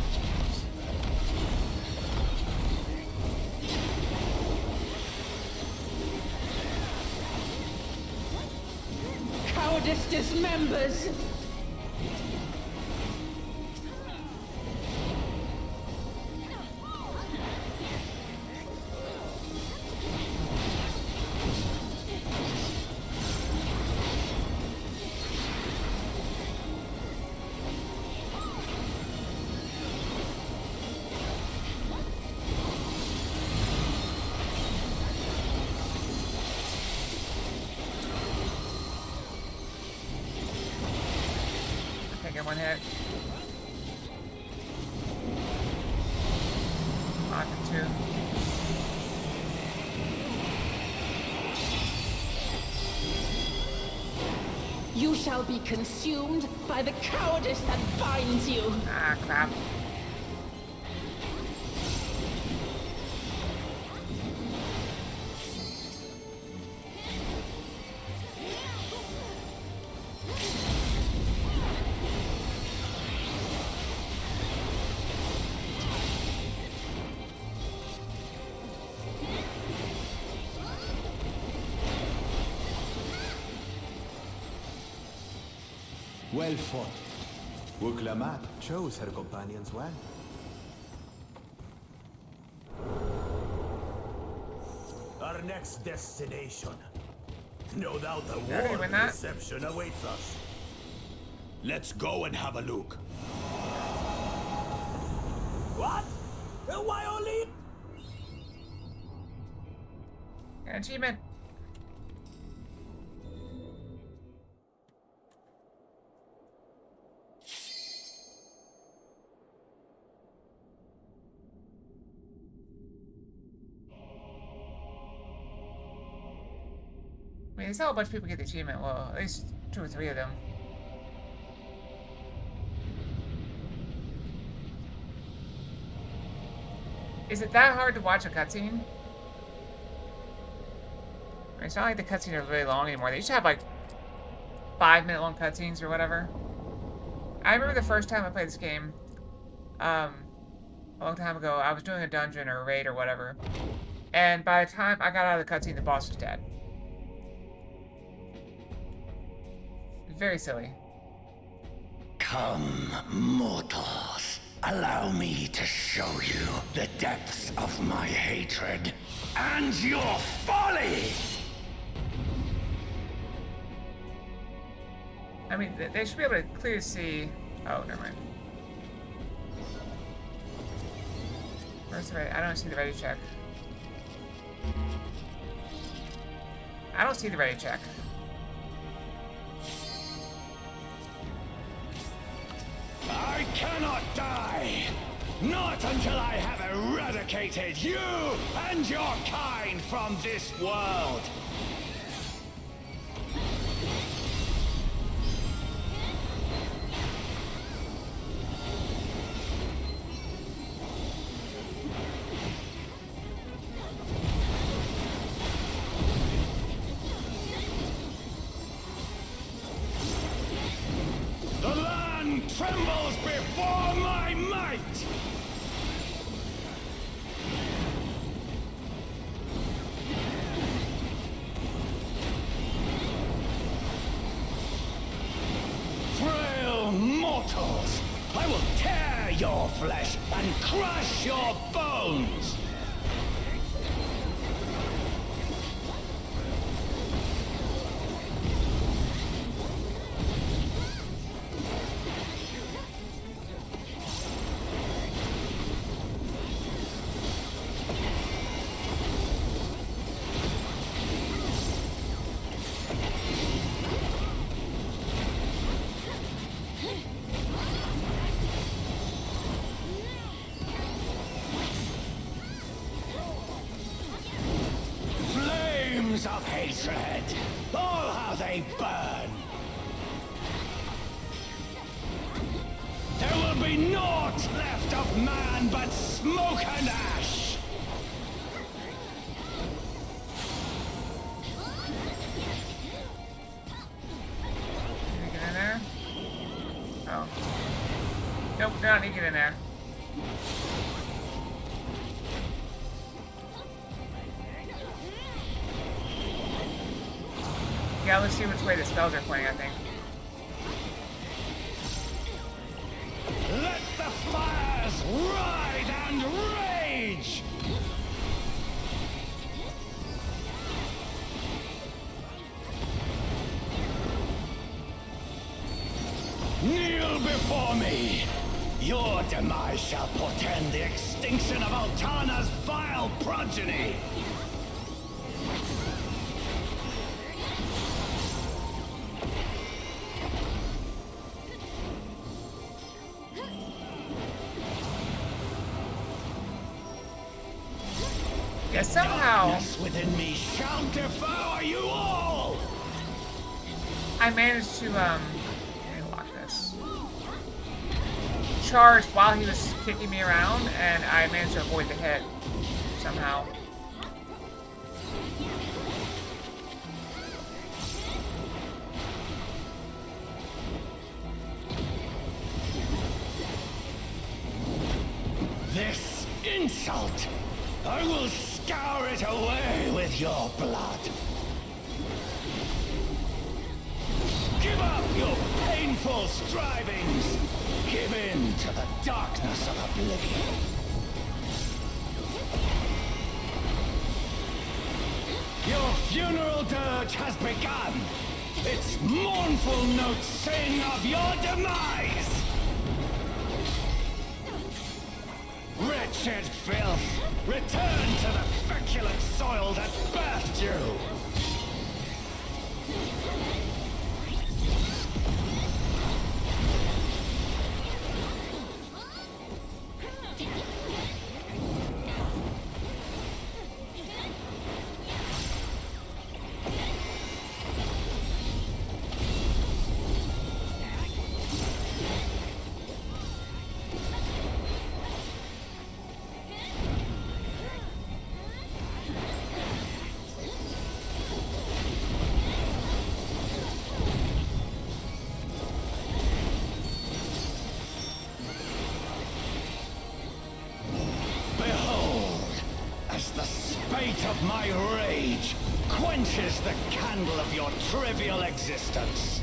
Cowardice dismembers. Get one hit. Lock it two. You shall be consumed by the cowardice that binds you. Ah, crap. Well fought. Wuklamat chose her companions well. Our next destination. No doubt a Yeah, you warm win that? reception awaits us. Let's go and have a look. What? Why only? An achievement. I mean, it's how a bunch of people get the achievement. Well, at least 2 or 3 of them. Is it that hard to watch a cutscene? I mean, it's not like the cutscenes are really long anymore. They used to have like 5-minute long cutscenes or whatever. I remember the first time I played this game, a long time ago, I was doing a dungeon or a raid or whatever. And by the time I got out of the cutscene, the boss was dead. Very silly. Come, mortals. Allow me to show you the depths of my hatred and your folly! I mean, they should be able to clearly see... Oh, never mind. Where's the ready? I don't see the ready check. I don't see the ready check. I cannot die! Not until I have eradicated you and your kind from this world! The land trembles before my might! Frail mortals! I will tear your flesh and crush your bones! hatred! Oh, how they burn! There will be naught left of man but smoke and ash! Can you get in there? Oh. Nope, no, I need to get in there. Yeah, let's see which way the spells are playing, I think. Let the fires ride and rage! Kneel before me! Your demise shall portend the extinction of Altana's vile progeny! Yeah, somehow Darkness within me shall devour you all! I managed to, let me lock this. Charge while he was kicking me around, and I managed to avoid the hit somehow. This insult! I will scour it away with your blood! Give up your painful strivings! Give in to the darkness of oblivion! Your funeral dirge has begun! Its mournful notes sing of your demise! Wretched filth! Return to the feculent soil that birthed you! Of my rage quenches the candle of your trivial existence.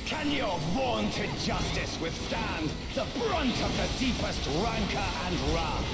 Can your vaunted justice withstand the brunt of the deepest rancor and wrath?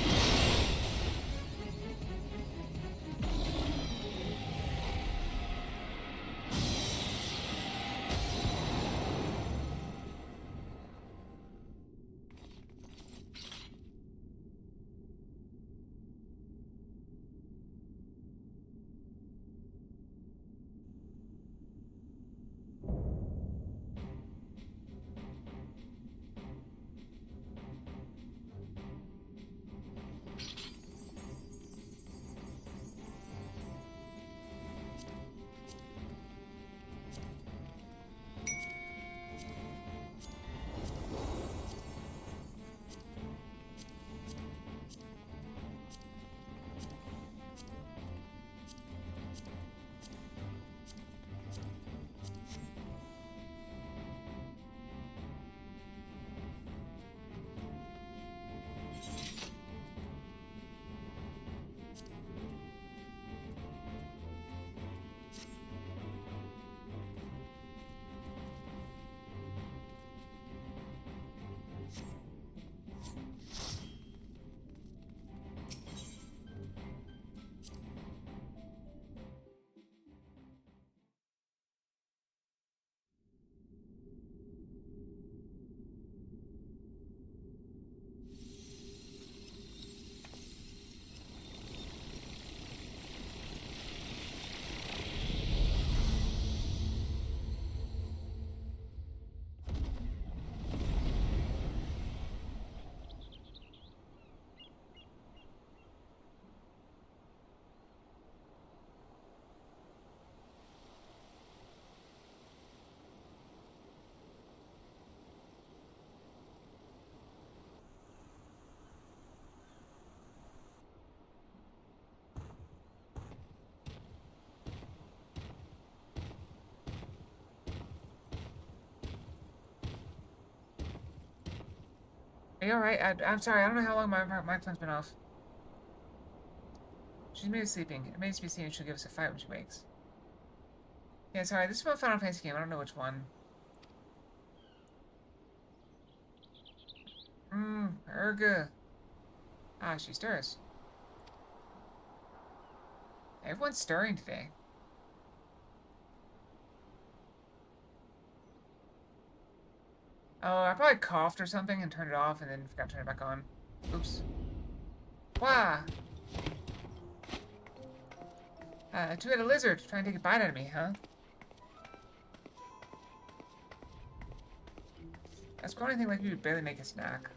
Are you alright? I'm sorry, I don't know how long my microphone's been off. She's maybe sleeping. It remains to be seen if she'll give us a fight when she wakes. Yeah, sorry, this is my Final Fantasy game. I don't know which one. Urga. Ah, she stirs. Everyone's stirring today. Oh, I probably coughed or something and turned it off and then forgot to turn it back on. Oops. Wah! Two-headed lizard trying to take a bite out of me, huh? That's growing anything like we would barely make a snack.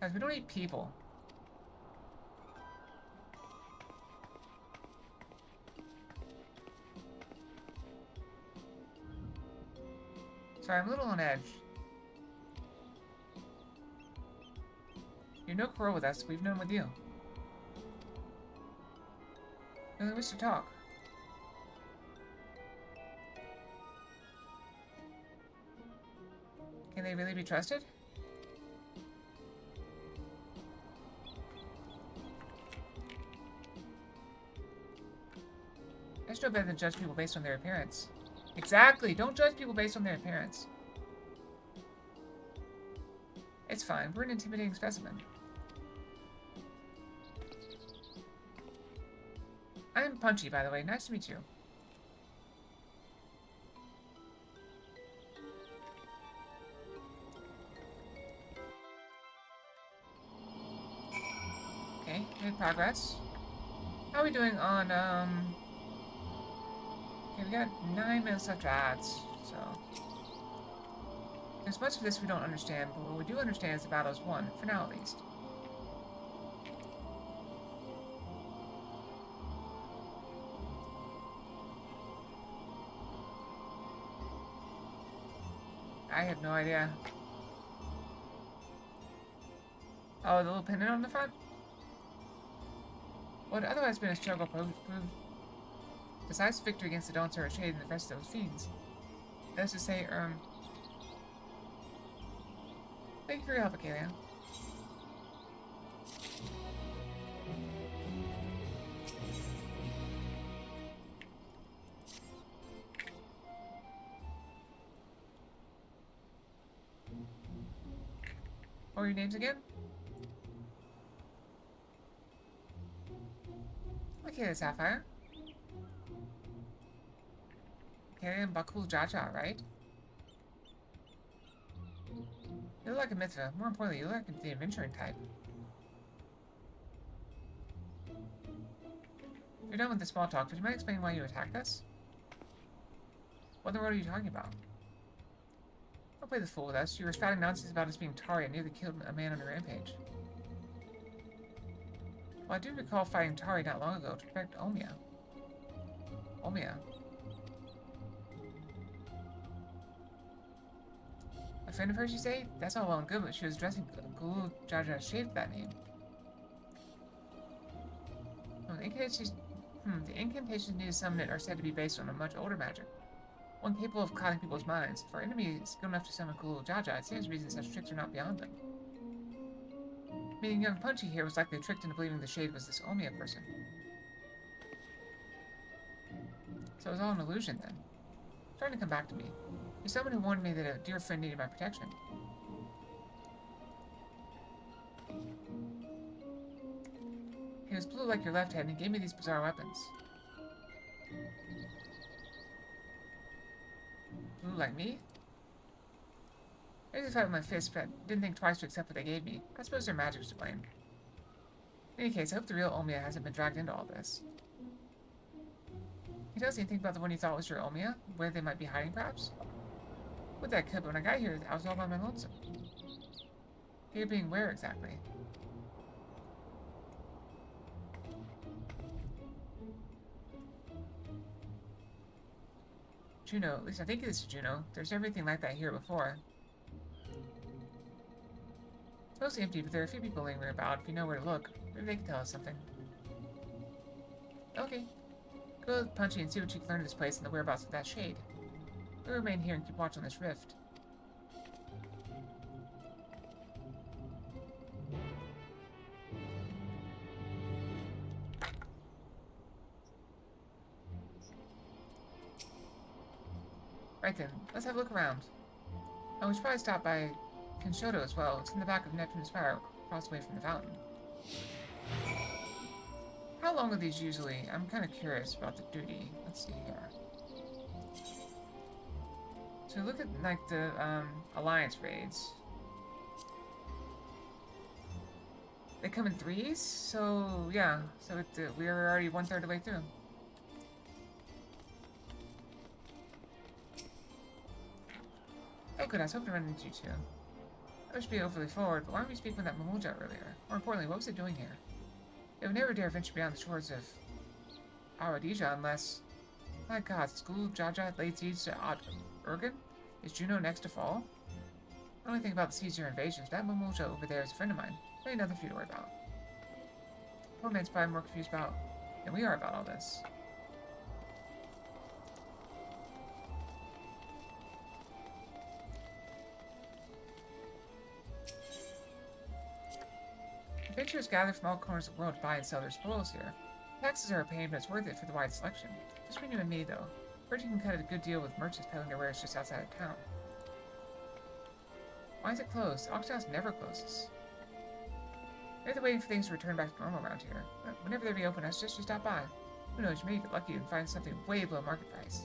Guys, we don't eat people. Sorry, I'm a little on edge. You're no quarrel with us. We've known with you. We only wish to talk. Can they really be trusted? That's no better than judge people based on their appearance. Exactly! Don't judge people based on their appearance. It's fine. We're an intimidating specimen. I'm Punchy, by the way. Nice to meet you. Okay, made progress. How are we doing on, Okay, we got 9 minutes left to ads, so... There's much of this we don't understand, but what we do understand is the battle's won, for now at least. I have no idea. Oh, the little pendant on the front? What had otherwise been a struggle proved decisive victory against the Dawntrail Shade and the rest of those fiends. That is to say, thank you for your help, Acalia. What are your names again? Okay, Sapphire. Okay, and Bakul Jaja, right? You look like a Mithra. More importantly, you look like the adventuring type. You're done with the small talk. Would you mind explaining why you attacked us? What in the world are you talking about? Don't play the fool with us. You were spouting nonsense about us being Tari and nearly killed a man on a rampage. Well, I do recall fighting Tari not long ago to protect Omia. Omia. A friend of hers, you say? That's all well and good, but she was dressing Gulu Jaja Shade with that name. Oh, the incantations needed to summon it are said to be based on a much older magic. One capable of clouding people's minds. If our enemy is good enough to summon Gulu Jaja, it seems reason such tricks are not beyond them. Meaning young Punchy here was likely tricked into believing the Shade was this Omia person. So it was all an illusion then. It's starting to come back to me. You're someone who warned me that a dear friend needed my protection. He was blue like your left hand and he gave me these bizarre weapons. Blue like me? I usually fight with my fists, but didn't think twice to accept what they gave me. I suppose their magic's to blame. In any case, I hope the real Omia hasn't been dragged into all this. He tells you think about the one you thought was your Omia? Where they might be hiding, perhaps? Would that could, but when I got here, I was all by my lonesome. Here being where exactly? Juno, at least I think it is Juno. There's everything like that here before. It's mostly empty, but there are a few people lingering about. If you know where to look, maybe they can tell us something. Okay. Go with Punchy and see what you can learn of this place and the whereabouts of that Shade. We'll remain here and keep watch on this rift. Right then, let's have a look around. Oh, we should probably stop by Kenshoto as well. It's in the back of Neptune's Spire, across away from the fountain. How long are these usually? I'm kind of curious about the duty. Let's see here. So look at, like, the, Alliance raids. They come in threes? So, yeah. So we're already 1/3 of the way through. Oh good, I was hoping to run into you two. I wish to be overly forward, but why don't we speak with that Mamuja earlier? More importantly, what was it doing here? It would never dare venture beyond the shores of Awadija unless... My god, School Jaja laid siege to Urgan? Is Juno next to fall? I don't think about the siege or invasions. That Mamuja over there is a friend of mine. Maybe nothing for you to worry about. Poor man's probably more confused about than we are about all this. Adventurers gather from all corners of the world to buy and sell their spoils here. Taxes are a pain, but it's worth it for the wide selection. Just between you and me, though. Heard you can cut a good deal with merchants peddling their wares just outside of town. Why is it closed? Auction house never closes. Maybe they're waiting for things to return back to normal around here. But whenever they reopen, I suggest you stop by. Who knows, you may get lucky and find something way below market price.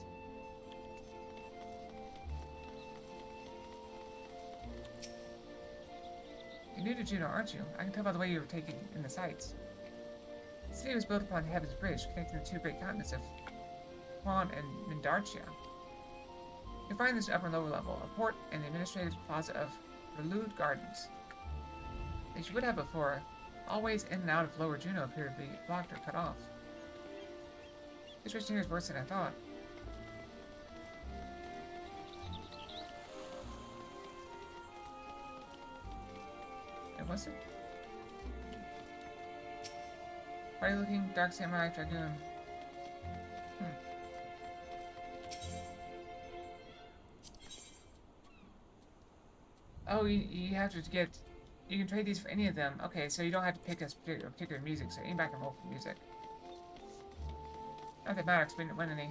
You're new to Juno, aren't you? I can tell by the way you were taking in the sights. The city was built upon Heaven's Bridge, connecting the two great continents of Quan and Mindarchia. You'll find this upper and lower level, a port and the administrative plaza of Relude Gardens. As you would have before, all ways in and out of Lower Juno appear to be blocked or cut off. This situation here is worse than I thought. And what's it? Party looking dark samurai dragoon. Oh, you have to get... You can trade these for any of them. Okay, so you don't have to pick a particular music, so aim back and roll for music. Not that matters, we didn't win any.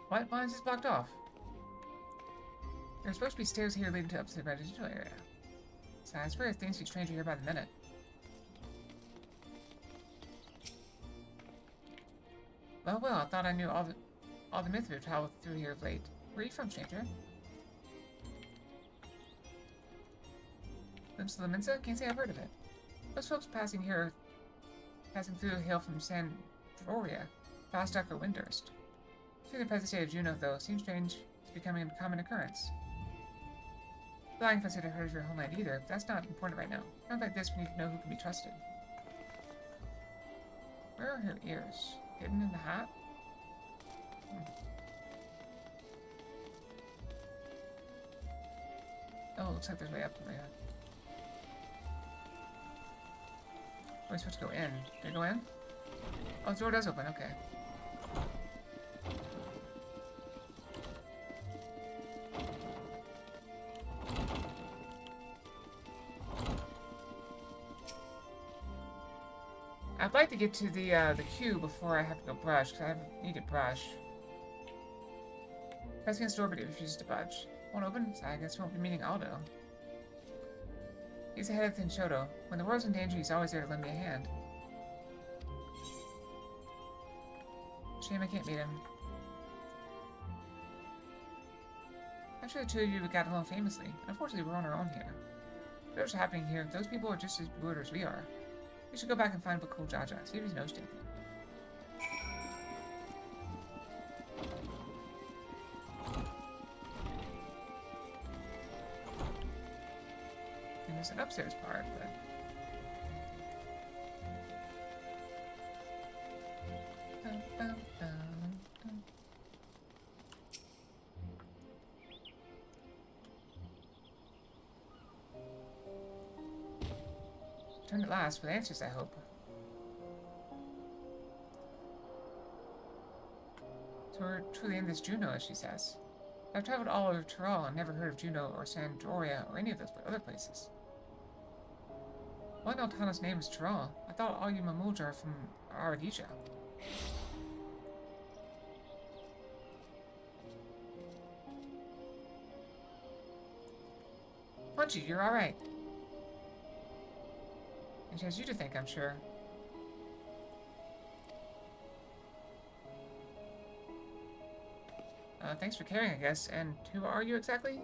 What? Why is this blocked off? There's supposed to be stairs here leading to up to the residential area. So I swear things get stranger here by the minute. Well, I thought I knew all the myth we've traveled through here of late. Where are you from, stranger? Glimpse of the Mensa? Can't say I've heard of it. Most folks passing through hail from Sandroria, Fastock, or Windurst. Seeing the present state of Juno, though, seems strange it's becoming a common occurrence. Flying if I said I heard of your homeland either, but that's not important right now. Not like this, we need to know who can be trusted. Where are her ears? Hidden in the hat? Oh, looks like there's way up there. We're supposed to go in. Did I go in? Oh, the door does open, okay. I'd like to get to the queue before I have to go brush, because I need to brush. Press against the door, but it refuses to budge. Won't open? So I guess we won't be meeting Aldo. He's the head of Tenshoto. When the world's in danger, he's always there to lend me a hand. Shame I can't meet him. I'm sure the two of you got along famously. Unfortunately, we're on our own here. Whatever's happening here, those people are just as bewildered as we are. We should go back and find Bakul Jaja, see if he knows anything. And there's an upstairs part, but... Dun, dun, dun, dun. Turn at last with answers, I hope. So we're truly in this Juno, as she says. I've traveled all over Tyrol and never heard of Juno or Sandroria or any of those other places. What in Altana's name is Terrell? I thought all you Mamuj are from Aradisha. Punchy, you're alright. And she has you to thank, I'm sure. Thanks for caring, I guess. And who are you exactly?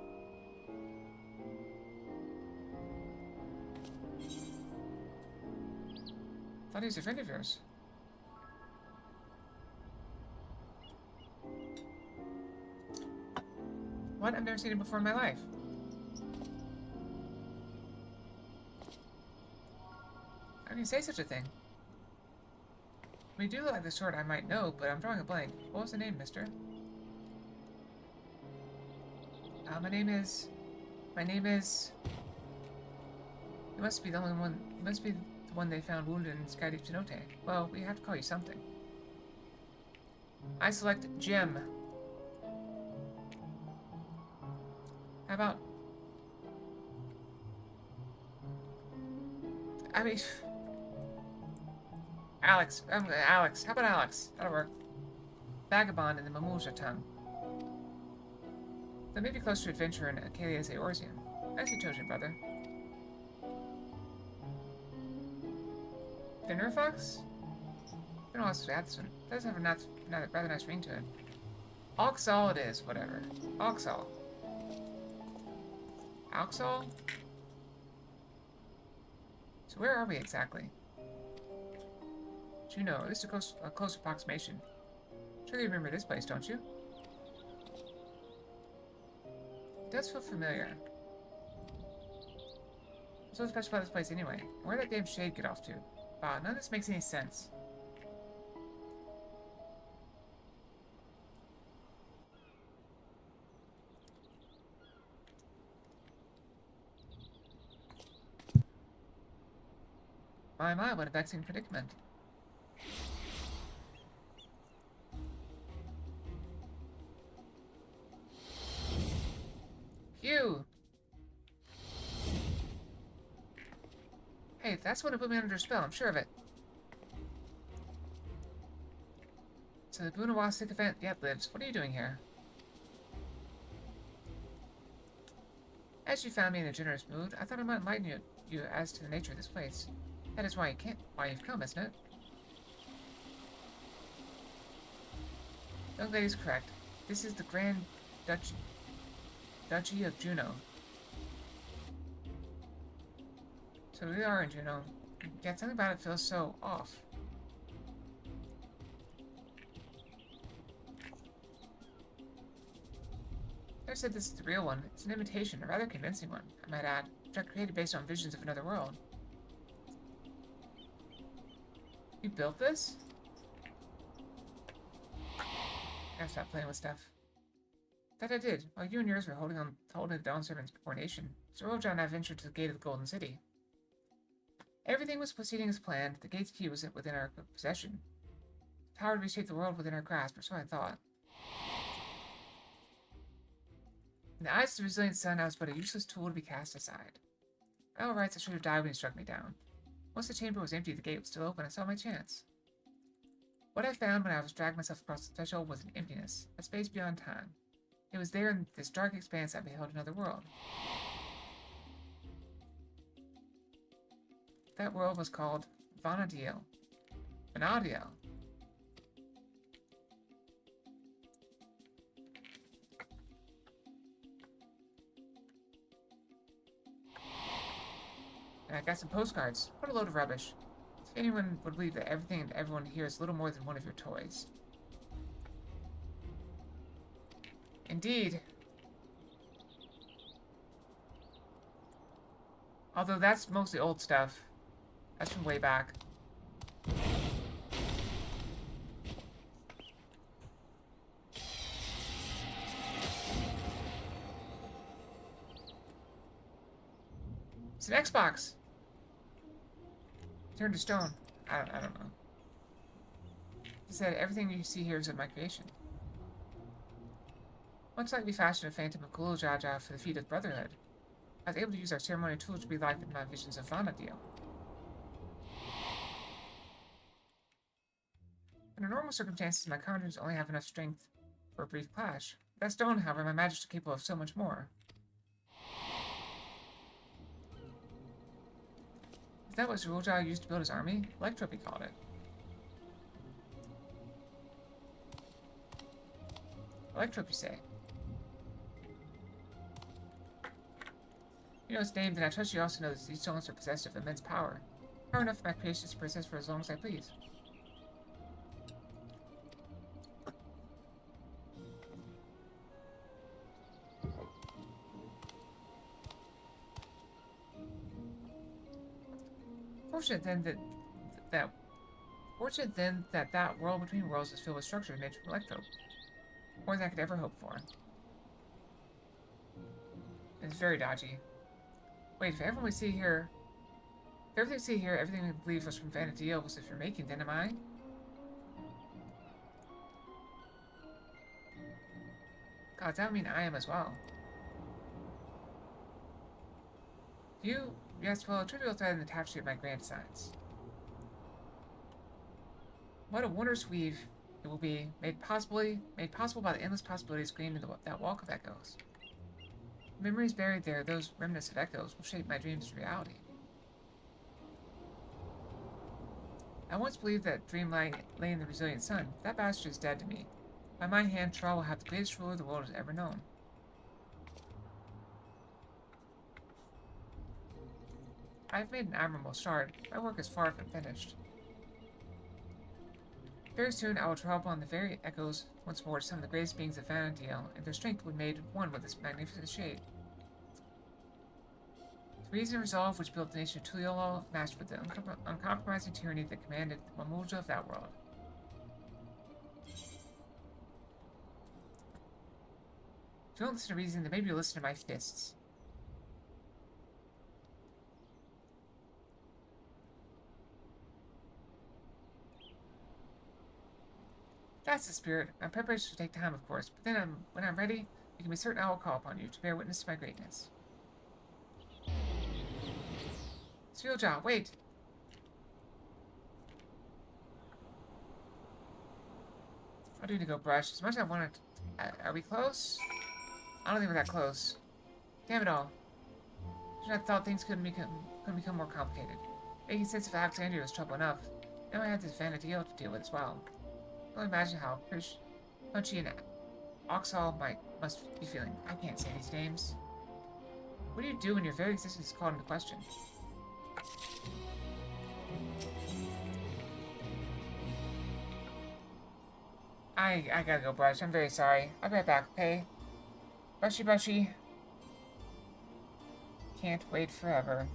Thought he was a friend of yours. What? I've never seen him before in my life. How can you say such a thing? When you do look like the sort I might know, but I'm drawing a blank. What was the name, mister? My name is... You must be the only one... You must be the one they found wounded in Skydeep Cenote. Well, we have to call you something. I select Jim. How about... I mean... Alex. Alex. How about Alex? That'll work. Vagabond in the Mamuja tongue. That may be close to adventure in Acalia's Eorzeum. Nicely chosen, brother. Finner Fox? I don't know what's to add this one. It does have a rather nice ring to it. Oxall it is, whatever. Oxall. Oxall? So where are we exactly? Juno, at least a close approximation. Surely you remember this place, don't you? It does feel familiar. What's so special about this place anyway? Where'd that damn shade get off to? Wow, none of this makes any sense. My, what a vexing predicament. Phew! Hey, that's what put me under a spell, I'm sure of it. So the Bunawa sycophant yet lives. What are you doing here? As you found me in a generous mood, I thought I might enlighten you as to the nature of this place. That is why you've come, isn't it? Young lady's correct. This is the Grand Duchy of Juno. So we are in Juno. Yet something about it feels so off. I said this is the real one. It's an imitation, a rather convincing one, I might add, which I created based on visions of another world. You built this? I gotta stop playing with stuff. That I did, while you and yours were holding the Dawn Servant's coronation. So Roja and I ventured to the gate of the Golden City. Everything was proceeding as planned. The gate's key was within our possession. The power to reshape the world within our grasp, or so I thought. In the eyes of the resilient sun, I was but a useless tool to be cast aside. By all rights, I should have died when he struck me down. Once the chamber was empty, the gate was still open. I saw my chance. What I found when I was dragged myself across the threshold was an emptiness, a space beyond time. It was there in this dark expanse I beheld another world. That world was called Vanadiel. Vanadiel. And I got some postcards. What a load of rubbish. If anyone would believe that everything and everyone here is little more than one of your toys. Indeed. Although that's mostly old stuff. That's from way back. It's an Xbox. Turned to stone. I don't know. He said everything you see here is of my creation. Much like we fashioned a phantom of Kulujaja for the feet of Brotherhood, I was able to use our ceremonial tools to breathe life into my visions of Vanadil. Under normal circumstances, my conjurings only have enough strength for a brief clash. With that stone, however, my magic is capable of so much more. Is that what Zerulja used to build his army? Electrope, he called it. Electrope, you say? You know its name, then I trust you also know that these stones are possessed of immense power. Power enough for my creations to persist for as long as I please. Fortunate then that world between worlds is filled with structures made from electrope. More than I could ever hope for. It's very dodgy. Wait, if everything we see here, everything we believe was from Vanity was if you're making, then am I? God, that would mean I am as well. You? Yes, well, a trivial thread in the tapestry of my grand designs. What a wondrous weave it will be, made possible by the endless possibilities gleamed in that walk of echoes. The memories buried there, those remnants of echoes, will shape my dreams to reality. I once believed that dream lay in the resilient sun. That bastard is dead to me. By my hand, Thrall will have the greatest ruler the world has ever known. I've made an admirable start. My work is far from finished. Very soon I will draw upon the very echoes once more to some of the greatest beings of Vanadiel, and their strength would be made one with this magnificent shade. The reason and resolve which built the nation of Tuliol matched with the uncompromising tyranny that commanded the Mamulja of that world. If you don't listen to reason, then maybe you'll listen to my fists. That's the spirit. My preparations will take time, of course, but then when I'm ready, you can be certain I will call upon you to bear witness to my greatness. Zerulja, wait! I do need to go brush. As much as I want to... are we close? I don't think we're that close. Damn it all. I should have thought things couldn't become more complicated. Making sense of Alexandria was trouble enough. Now I have this Vanadil to deal with as well. I can imagine how Punchy and Oxall must be feeling. I can't say these names. What do you do when your very existence is called into question? I gotta go brush. I'm very sorry. I'll be right back, okay? Brushy, brushy. Can't wait forever.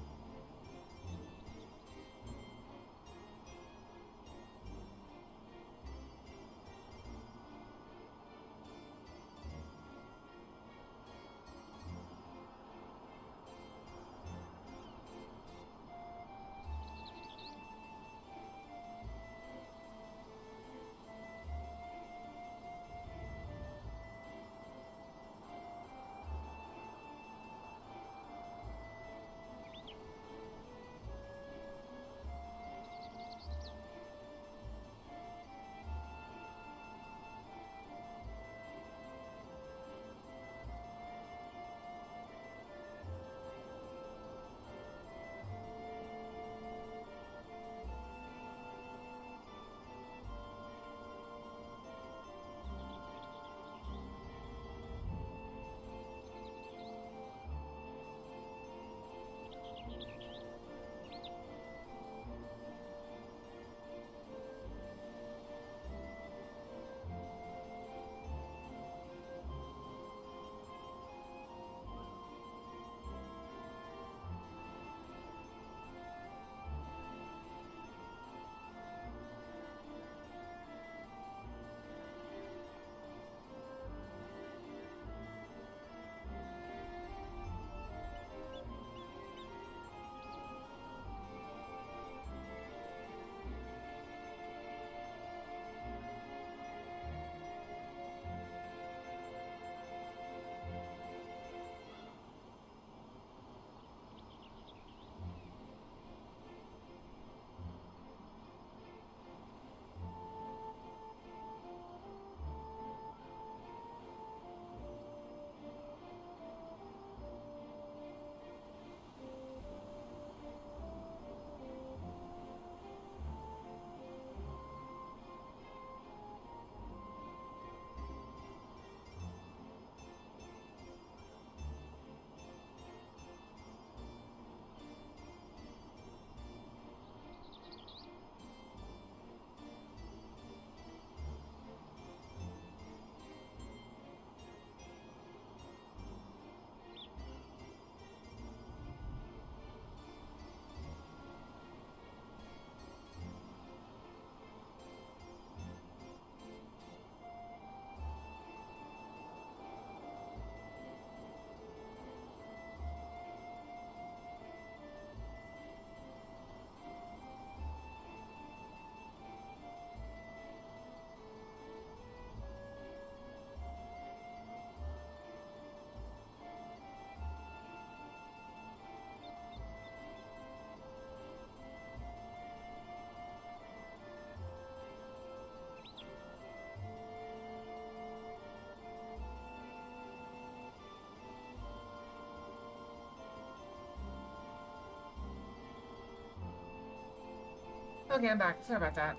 Okay, I'm back. Sorry about that.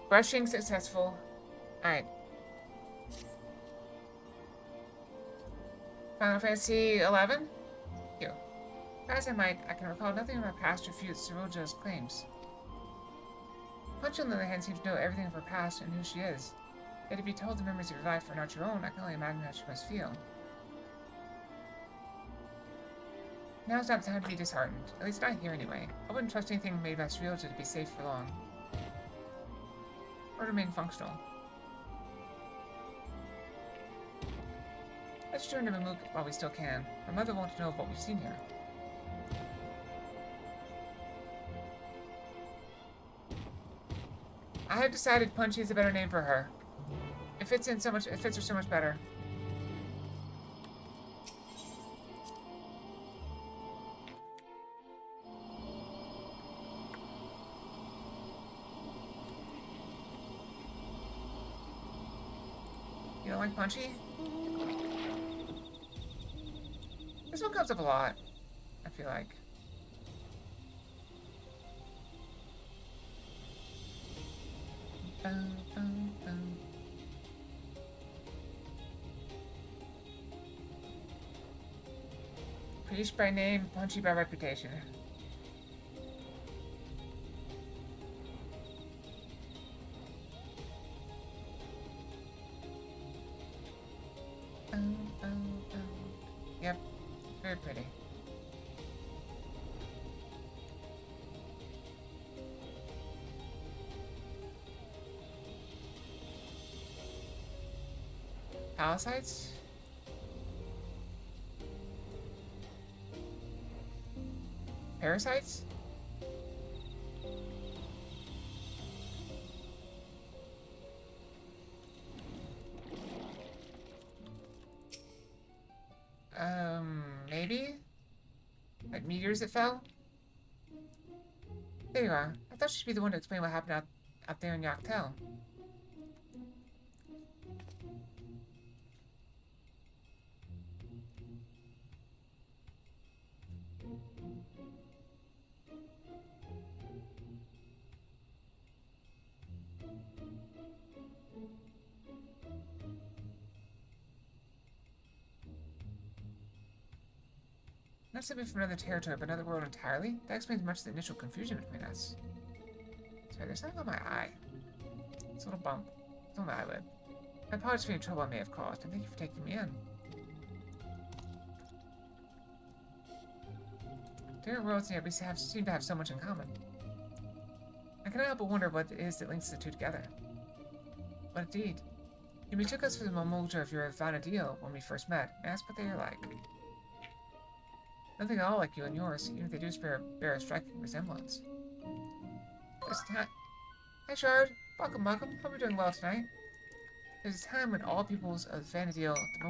Brushing successful. Alright. Final Fantasy 11? You. As I might, I can recall nothing of my past to refute Saroja's claims. Punch, on the other hand, seems to know everything of her past and who she is. Yet to be told the memories of your life are not your own, I can only imagine how she must feel. Now's not the time to be disheartened. At least not here anyway. I wouldn't trust anything made by Saroja to be safe for long. Or to remain functional. Let's return to Mamuk while we still can. My mother wants to know of what we've seen here. I have decided Punchy is a better name for her. It fits her so much better. You don't like Punchy? This one comes up a lot, I feel like. Priest by name, Punchy by reputation. Yep, very pretty. Palisades? Parasites? Maybe? Like meteors that fell? There you are. I thought she'd be the one to explain what happened out there in Yaktel. Not something from another territory, but another world entirely? That explains much of the initial confusion between us. Sorry, there's something on my eye. It's a little bump. It's on my eyelid. I apologize for any trouble I may have caused, and thank you for taking me in. Different worlds here seem to have so much in common. I cannot help but wonder what it is that links the two together. But indeed, you took us for the Mamulja of your Vanadil when we first met, and asked what they are like. Nothing at all like you and yours, even if they do bear a striking resemblance. There's a time. Hi, Shard. Welcome, welcome. Hope you're doing well tonight. There's a time when all peoples of Vanadil, the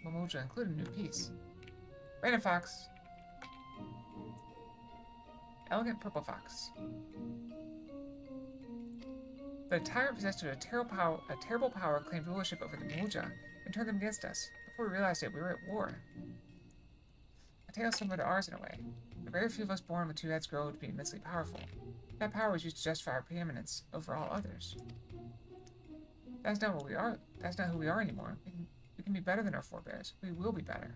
Mamulja, include a new piece. Random fox. Elegant purple fox. The tyrant possessed a terrible power claimed rulership over the Mamulja and turned them against us. Before we realized it, we were at war. A tale similar to ours in a way. A very few of us born with two heads grow to be immensely powerful. That power was used to justify our preeminence over all others. That's not what we are. That's not who we are anymore. We can be better than our forebears. We will be better.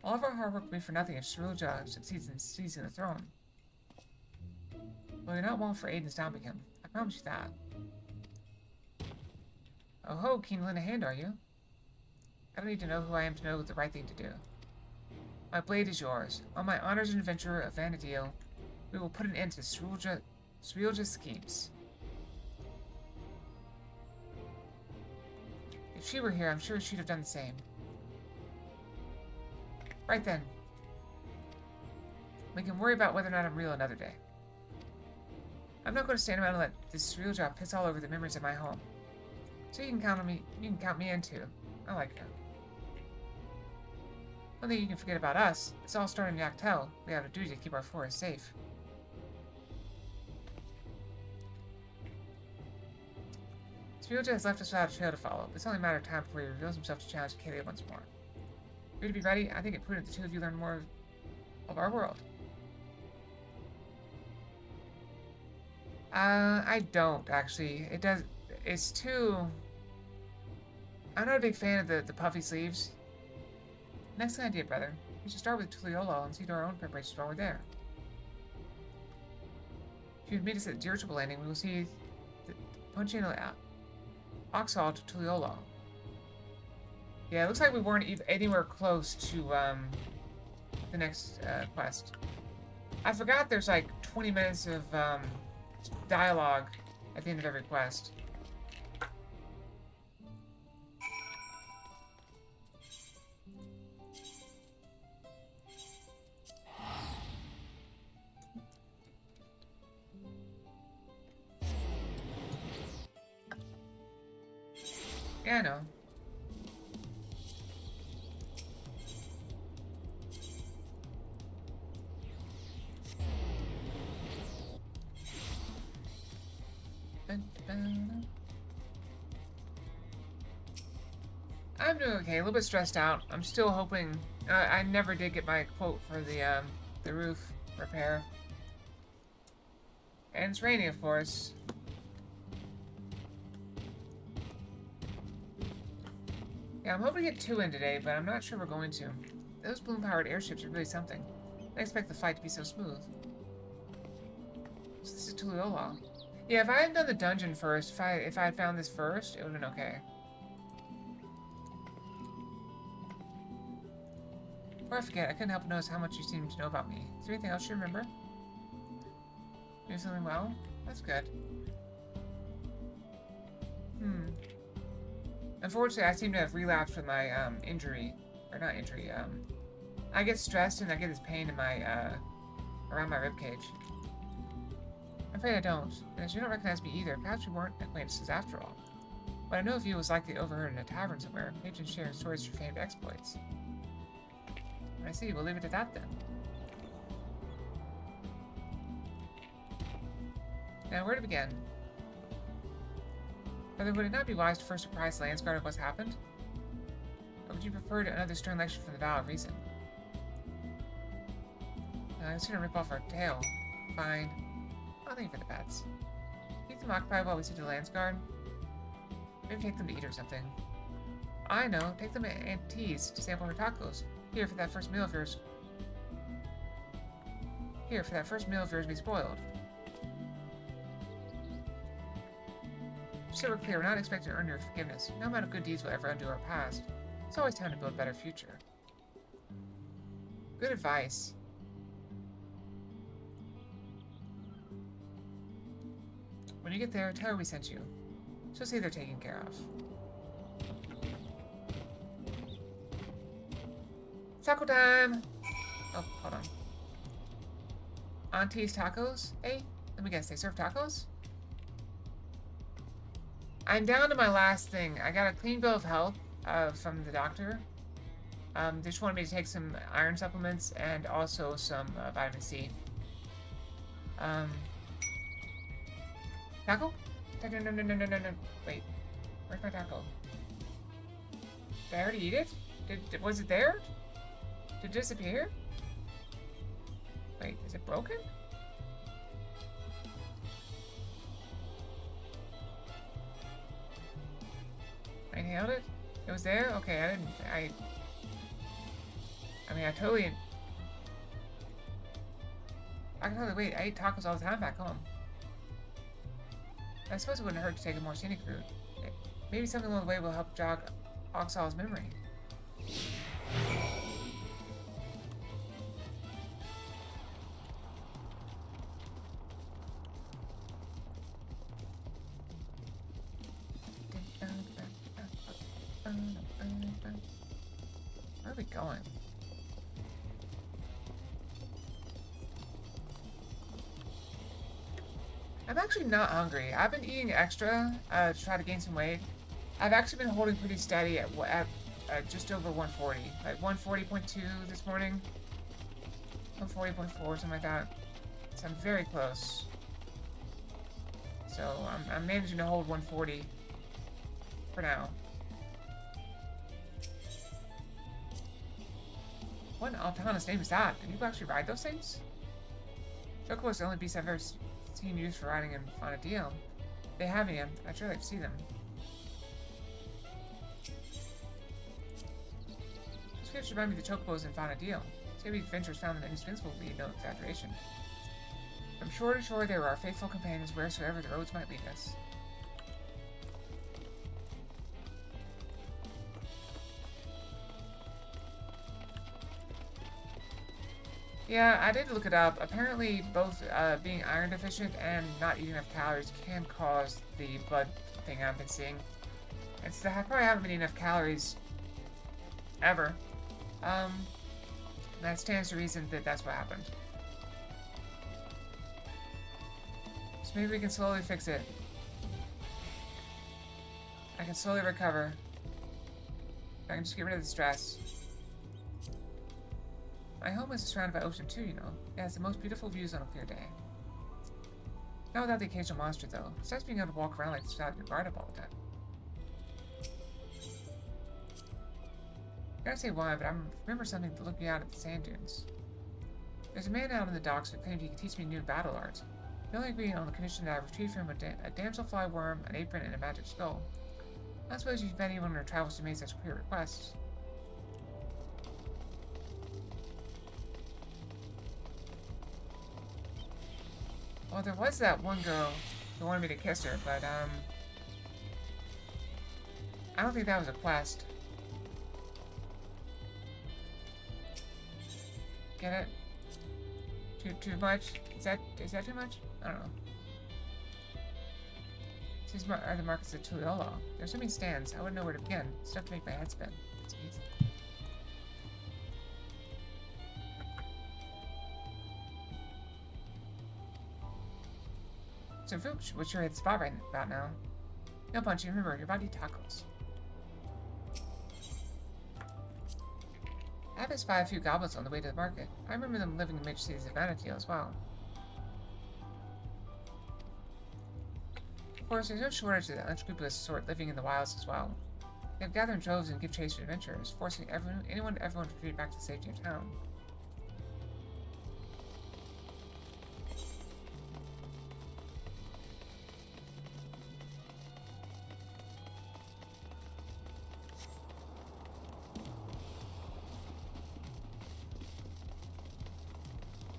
All of our hard work will be for nothing if Saroja succeeds in seizing the throne. Well, you're not one for Aiden's Downbecome. I promise you that. Oh ho, keen to lend a hand, are you? I don't need to know who I am to know the right thing to do. My blade is yours. On my honor as an adventurer of Vanadil, we will put an end to Saroja's schemes. If she were here, I'm sure she'd have done the same. Right then. We can worry about whether or not I'm real another day. I'm not going to stand around and let this Saroja piss all over the memories of my home. So you can count on me. You can count me in too. I like her. One thing you can forget about us, it's all started in Yaktel. We have a duty to keep our forest safe. Saroja has left us without a trail to follow. It's only a matter of time before he reveals himself to challenge Kalia once more. For you to be ready, I think it prudent the two of you learn more of our world. I don't actually. It does. It's too. I'm not a big fan of the puffy sleeves. Next idea, brother. We should start with Tuliolo and see to our own preparations while we're there. If you meet us at dirigible landing, we will see the punching Oxall to Tuliolo. Yeah, it looks like we weren't anywhere close to the next quest. I forgot there's like 20 minutes of dialogue at the end of every quest. Yeah, I know. I'm doing okay, a little bit stressed out. I'm still hoping. I never did get my quote for the roof repair. And it's raining, of course. Yeah, I'm hoping to get 2 in today, but I'm not sure we're going to. Those balloon-powered airships are really something. I didn't expect the flight to be so smooth. So this is Tuliolo. Yeah, if I had done the dungeon first, if I had found this first, it would have been okay. Before I forget, I couldn't help but notice how much you seem to know about me. Is there anything else you remember? Doing something well? That's good. Unfortunately, I seem to have relapsed with my injury. Or not injury, I get stressed and I get this pain in my, around my ribcage. I'm afraid I don't. And as you don't recognize me either, perhaps we weren't acquaintances after all. What I know of you was likely overheard in a tavern somewhere, patrons sharing stories of your famed exploits. I see, we'll leave it at that then. Now, where to begin? Brother, would it not be wise to first apprise Landsguard of what's happened? Or would you prefer another stern lecture from the Vow of Reason? I'd sooner rip off our tail. Fine. I'll think for the pets. Keep them occupied while we see to the Landsguard. Maybe take them to eat or something. I know, take them to Aunt T's to sample her tacos. Here for that first meal of yours. Be spoiled. Just so we're clear, we're not expecting to earn your forgiveness. No amount of good deeds will ever undo our past. It's always time to build a better future. Good advice. When you get there, tell her we sent you. She'll see they're taken care of. Taco time! Oh, hold on. Auntie's tacos? Hey, let me guess, they serve tacos? I'm down to my last thing. I got a clean bill of health from the doctor. They just wanted me to take some iron supplements and also some vitamin C. Taco? No. Wait, where's my taco? Did I already eat it? Was it there? Did it disappear? Wait, is it broken? I nailed it? It was there? Okay, I mean, I can totally wait. I eat tacos all the time back home. I suppose it wouldn't hurt to take a more scenic route. Maybe something along the way will help jog Oxall's memory. Where are we going? I'm actually not hungry. I've been eating extra to try to gain some weight. I've actually been holding pretty steady at just over 140. Like 140.2 this morning. 140.4, something like that. So I'm very close. So I'm managing to hold 140 for now. What an autonomous name is that? Can you actually ride those things? Chocobo is the only beast I've ever Seen used for riding in on a deal. They have any. I'd sure like to see them. These creatures remind me of the chocobos in Fauna Deal. Savvy adventurers found them indispensable would be no exaggeration. From shore to shore, they were our faithful companions wheresoever the roads might lead us. Yeah, I did look it up. Apparently, both being iron deficient and not eating enough calories can cause the blood thing I've been seeing. And so I probably haven't been eating enough calories ever. That stands to reason that that's what happened. So maybe we can slowly fix it. I can slowly recover. I can just get rid of the stress. My home is surrounded by ocean too, you know. It has the most beautiful views on a clear day. Not without the occasional monster, though. It's nice being able to walk around like this without being guarded all the time. I gotta say why, but I remember something looking out at the sand dunes. There's a man out in the docks who claimed he could teach me new battle arts. We only agreed on the condition that I retrieve from him a damselfly worm, an apron, and a magic skull. I suppose you've met anyone in your travels who made such clear requests. Well, there was that one girl who wanted me to kiss her, but, I don't think that was a quest. Get it? Too much? Is that too much? I don't know. These are the markets of Tuiolo. There's so many stands, I wouldn't know where to begin. Stuff to make my head spin. Jeez. So food, what's your head spot right about now? No, Punchy, remember, your body tacos. I have spied a few goblins on the way to the market. I remember them living in major cities of Vanity as well. Of course, there's no shortage of the unscrupulous sort living in the wilds as well. They have gathered in droves and give chase to adventurers, forcing everyone to retreat back to the safety of town.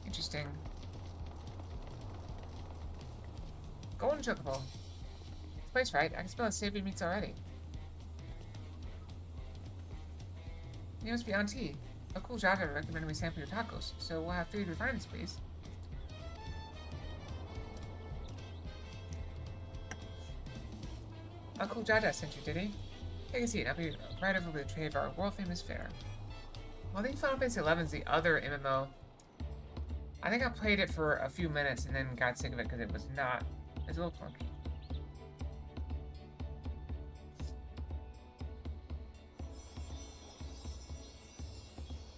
Interesting. Golden chocobo. Place right. I can smell the savory meats already. You must be Auntie. A cool Jada recommended we sample your tacos, so we'll have 3 refinements, please. Uncle Jada sent you, did he? Take a seat. I'll be right over with the tray of our world-famous fare. Well, I think Final Fantasy XI is the other MMO. I think I played it for a few minutes and then got sick of it because it was not... It's a little clunky.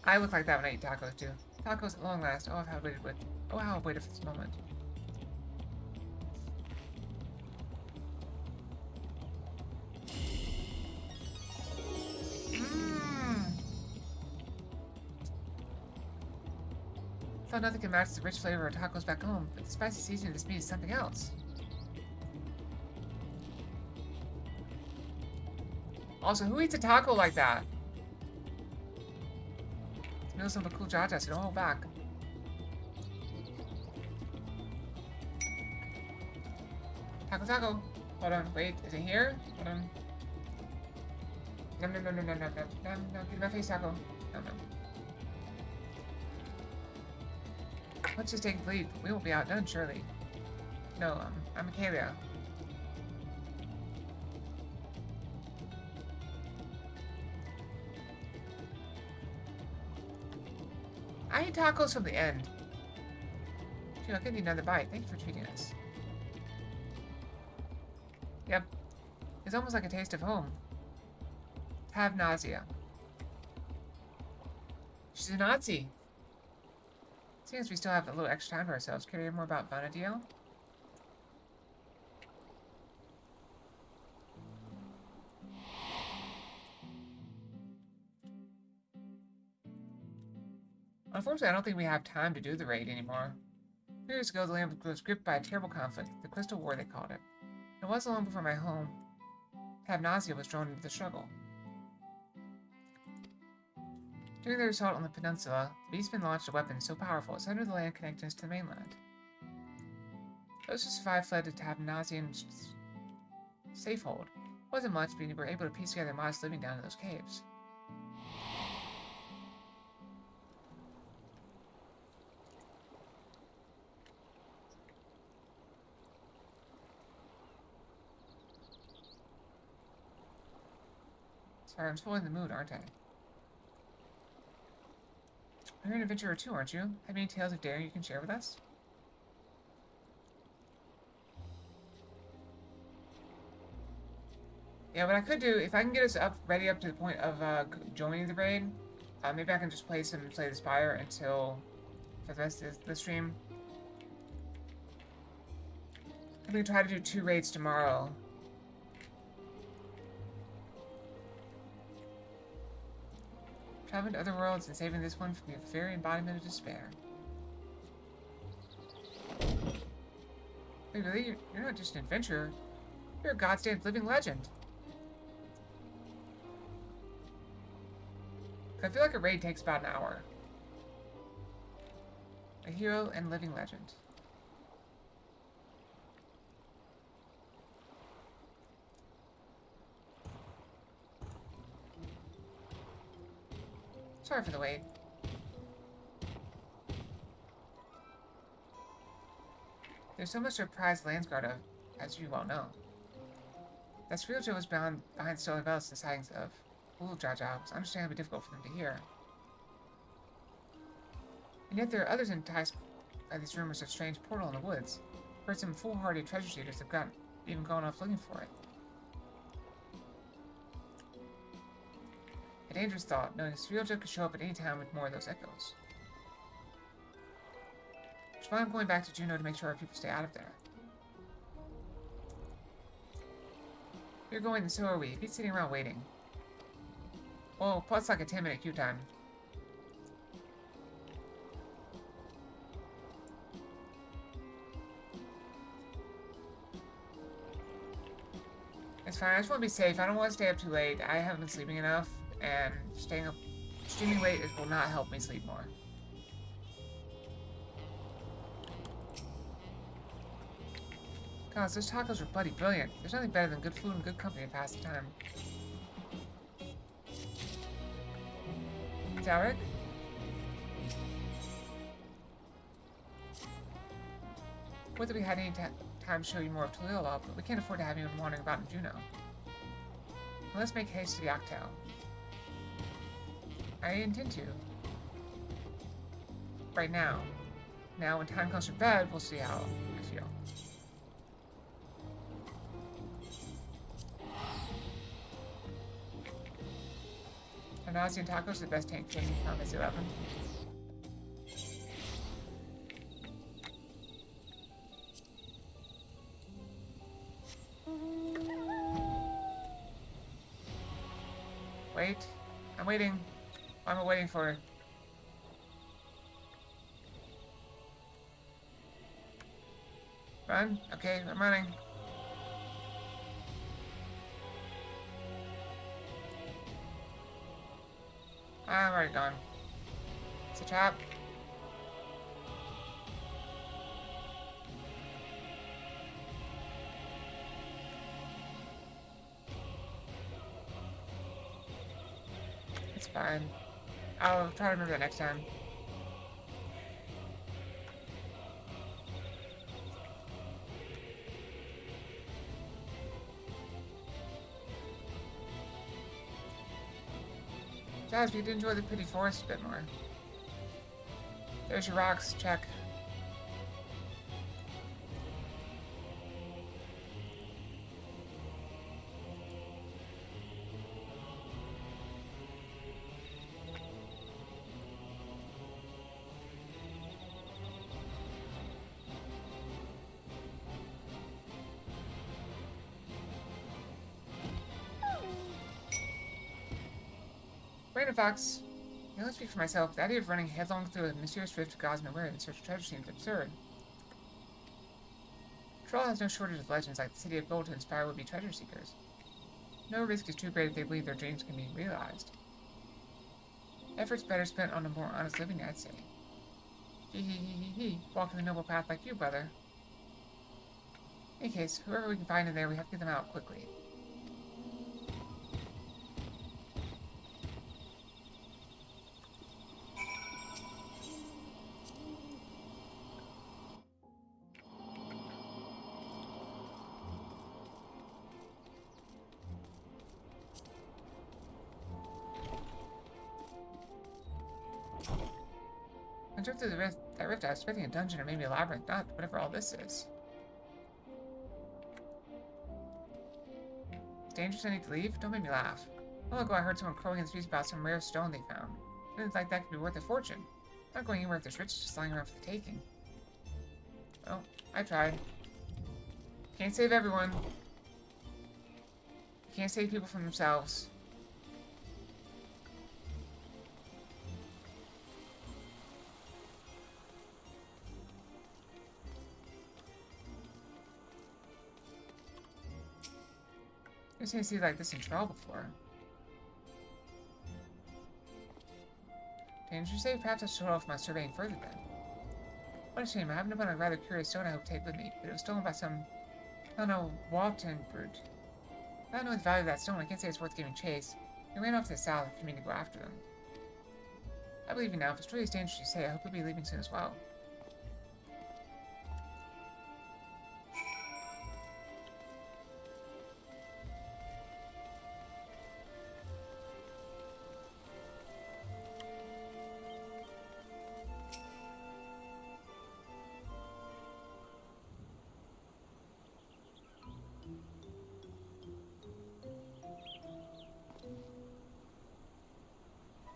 I look like that when I eat tacos too. Tacos at long last. Oh, how I've waited for this moment. Thought nothing can match the rich flavor of tacos back home, but the spicy seasoning of this meat is something else. Also, who eats a taco like that? Know some of the cool Jaja, so don't hold back. Taco, taco. Hold on, wait, is it here? Hold on. No, no, no, no, no, no, no, no, no, get in my face, taco. No, no. Let's just take the lead. We won't be outdone, surely. No, I'm Michaela. I eat tacos from the end. Phew, I could need another bite. Thank you for treating us. Yep. It's almost like a taste of home. Have nausea. She's a Nazi. Seems we still have a little extra time to ourselves. Care to hear more about Vanadiel? Unfortunately, I don't think we have time to do the raid anymore. Years ago, the land was gripped by a terrible conflict, the Crystal War, they called it. It wasn't long before my home, Tabnasia, was drawn into the struggle. During their assault on the peninsula, the Beastmen launched a weapon so powerful it sundered the land connecting us to the mainland. Those who survived fled to Tabnasian's safehold. It wasn't much, but we were able to piece together modest living down in those caves. Sorry, I'm spoiling the mood, aren't I? You're an adventurer too, aren't you? Have any tales of daring you can share with us? Yeah, what I could do, if I can get us ready up to the point of joining the raid, maybe I can just play Slay the Spire until for the rest of the stream. I'm gonna try to do 2 raids tomorrow. Traveling to other worlds and saving this one from the very embodiment of despair. Wait, really? You're not just an adventurer. You're a goddamn living legend. I feel like a raid takes about an hour. A hero and living legend. Sorry for the wait. There's so much to apprise Landsguard of, as you well know. That Srieljo was behind stolen bells and the sightings of Jaja was understandably difficult for them to hear. And yet there are others enticed by these rumors of strange portal in the woods. Heard some foolhardy treasure seekers have even gone off looking for it. A dangerous thought, knowing Srieljo could show up at any time with more of those echoes. Which is why I'm going back to Juneau to make sure our people stay out of there. You're going, and so are we. Be sitting around waiting. Well, plus like a 10-minute queue time. It's fine, I just want to be safe. I don't want to stay up too late. I haven't been sleeping enough, and staying up, streaming late will not help me sleep more. Gosh, those tacos were bloody brilliant. There's nothing better than good food and good company to pass the time. Derek? Would that we had any time to show you more of Tulila, but we can't afford to have you wandering about in Juneau. Well, let's make haste to the Octal. I intend to. Right now. Now, when time comes for bed, we'll see how I feel. Nazi and tacos are the best tank thing on this 11. Wait. I'm waiting. What am I waiting for? Run? Okay, I'm running. I'm already gone. It's a trap. It's fine. I'll try to remember that next time. Jazz, we did enjoy the pretty forest a bit more. There's your rocks, check. Random Fox. I don't speak for myself. The idea of running headlong through a mysterious rift of gods nowhere in search of treasure seems absurd. Troll has no shortage of legends like the City of Gold to inspire would-be treasure seekers. No risk is too great if they believe their dreams can be realized. Efforts better spent on a more honest living, I'd say. Hee. Walking the noble path like you, brother. In any case, whoever we can find in there, we have to get them out quickly. I jumped through that rift. I was expecting a dungeon or maybe a labyrinth, not whatever all this is. It's dangerous. I need to leave? Don't make me laugh. A while ago, I heard someone crowing in the streets about some rare stone they found. Things like that could be worth a fortune. I'm not going anywhere if there's riches just lying around for the taking. Well, I tried. Can't save everyone. Can't save people from themselves. I've seen a city like this in Trail before. Dangerous say? Perhaps I should hold off my surveying further then. What a shame. I happened upon a rather curious stone I hope to take with me, but it was stolen by some, I don't know, Walton brute. I don't know the value of that stone. I can't say it's worth giving chase. They ran off to the south for me to go after them. I believe you now. If it's truly as dangerous as you say, I hope you'll be leaving soon as well.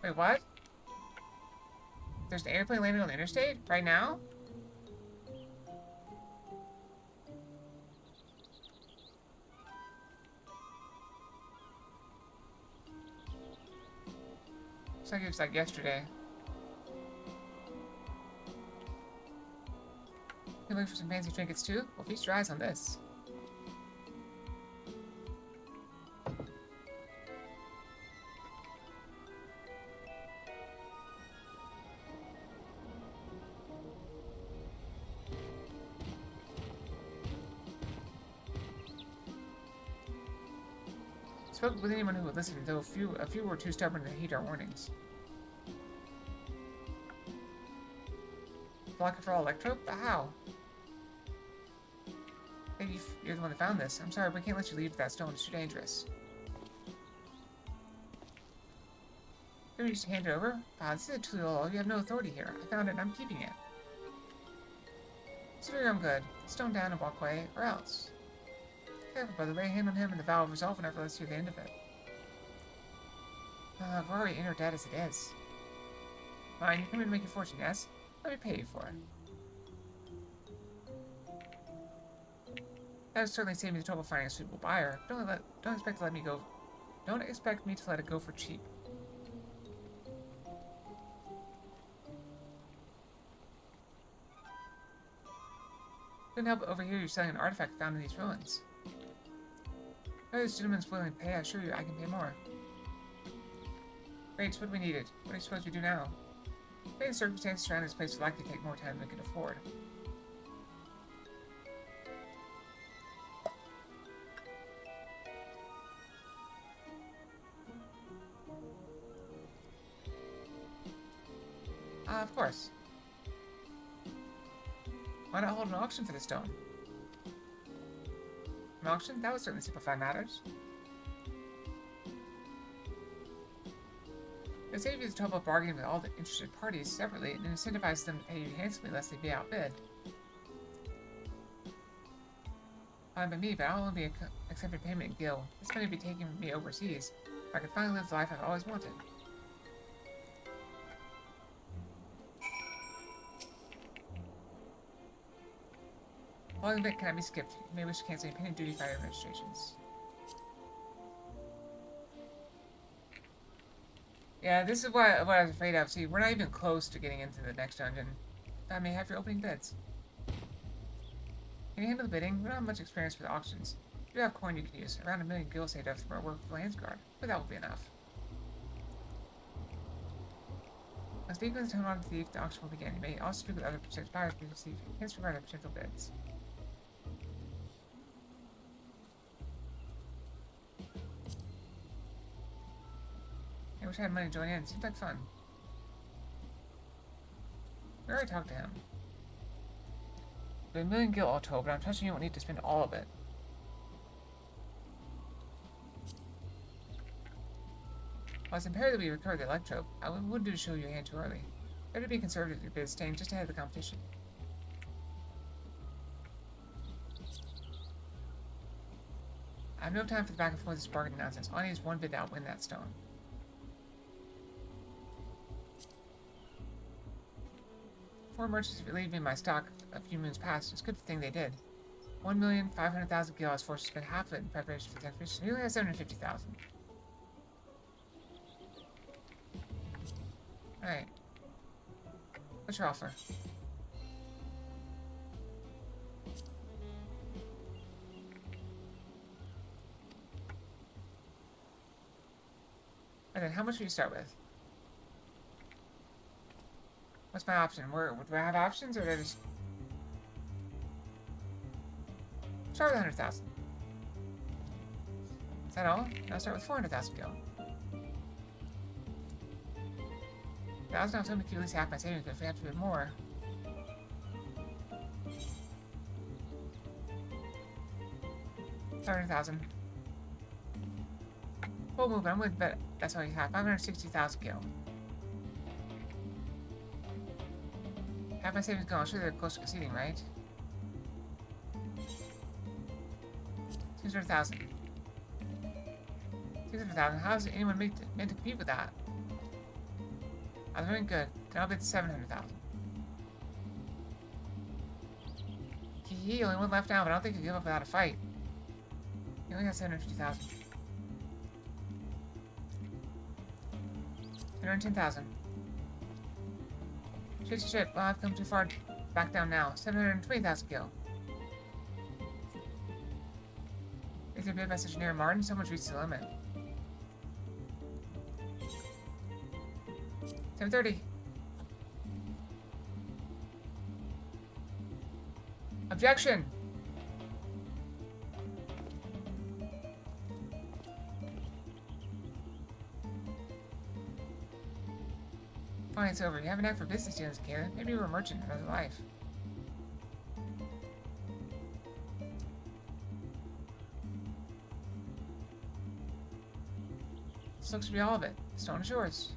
Wait, what? There's an airplane landing on the interstate? Right now? Looks like it was like yesterday. You looking for some fancy trinkets too? Well, feast your eyes on this. Spoke with anyone who would listen, though a few were too stubborn to heed our warnings. Block it for all electro? But how? Maybe you're the one that found this. I'm sorry, we can't let you leave with that stone. It's too dangerous. Maybe you just hand it over? Ah, this is a tool. You have no authority here. I found it and I'm keeping it. It's for your own good. Stone down and walk away, or else. Careful, brother. Lay a hand on him and the vow of resolve never lets you the end of it. We're already in our debt as it is. Fine, you come in to make your fortune, yes? Let me pay you for it. That would certainly save me the trouble of finding a suitable buyer. Don't expect to let me go. Don't expect me to let it go for cheap. Couldn't help but overhear you selling an artifact found in these ruins. If this gentleman's willing to pay, I assure you I can pay more. Great, it's what we needed. What do you suppose we do now? The circumstances surrounding this place would likely take more time than we could afford. Of course. Why not hold an auction for the stone? An auction? That would certainly simplify matters. It would save you the trouble of bargaining with all the interested parties separately and incentivize them to pay you handsomely lest they be outbid. Fine by me, but I'll only be accepting payment in Gil. This money would be taking me overseas, where I could finally live the life I've always wanted. Following bit cannot be skipped. You may wish to cancel any pending duty fighter registrations. Yeah, this is what I was afraid of. See, we're not even close to getting into the next dungeon. I may have your opening bids. Can you handle the bidding? We don't have much experience with auctions. We do have coin you can use. Around 1 million gil saved up from our work with Landsguard. But that will be enough. When speaking with the Town Thief, the auction will begin. You may also speak with other potential buyers to receive hints regarding potential bids. I wish I had money to join in. Seems like fun. We already talked to him. We have 1 million gil all told, but I'm trusting you won't need to spend all of it. While it's imperative that we recover the electrope, I wouldn't do to show your hand too early. Better be conservative with your bids, staying just ahead of the competition. I have no time for the back and forth of this bargaining nonsense. All I need is one bid to outwin that stone. Four merchants have relieved me of my stock a few moons past. It's a good thing they did. 1,500,000 gil. I was forced to spend half of it in preparation for the expedition. We only have 750,000. Alright. What's your offer? And then how much will you start with? What's my option? Do I have options, or do I just... Start with 100,000. Is that all? I'll start with 400,000 gil. 1,000, I was going to keep at least half my savings, but if we have to do more... $700,000. Full movement, I'm willing to bet that's all you have. 560,000 gil. Half my savings gone. I'm sure they're close to conceding, right? 600,000. 600,000. How is anyone meant to compete with that? I was doing good. Then I'll bid 700,000. He only one left now, but I don't think he'll give up without a fight. He only got 750,000. 110,000. Shit. Well, I've come too far. Back down now. 720,000 gil. Is there a bid by such near Martin? Someone's reached the limit. 730. Objection! Fine, it's over. You have an knack for business dealings, Caleb. Maybe you were a merchant in another life. This looks to be all of it. The stone is yours.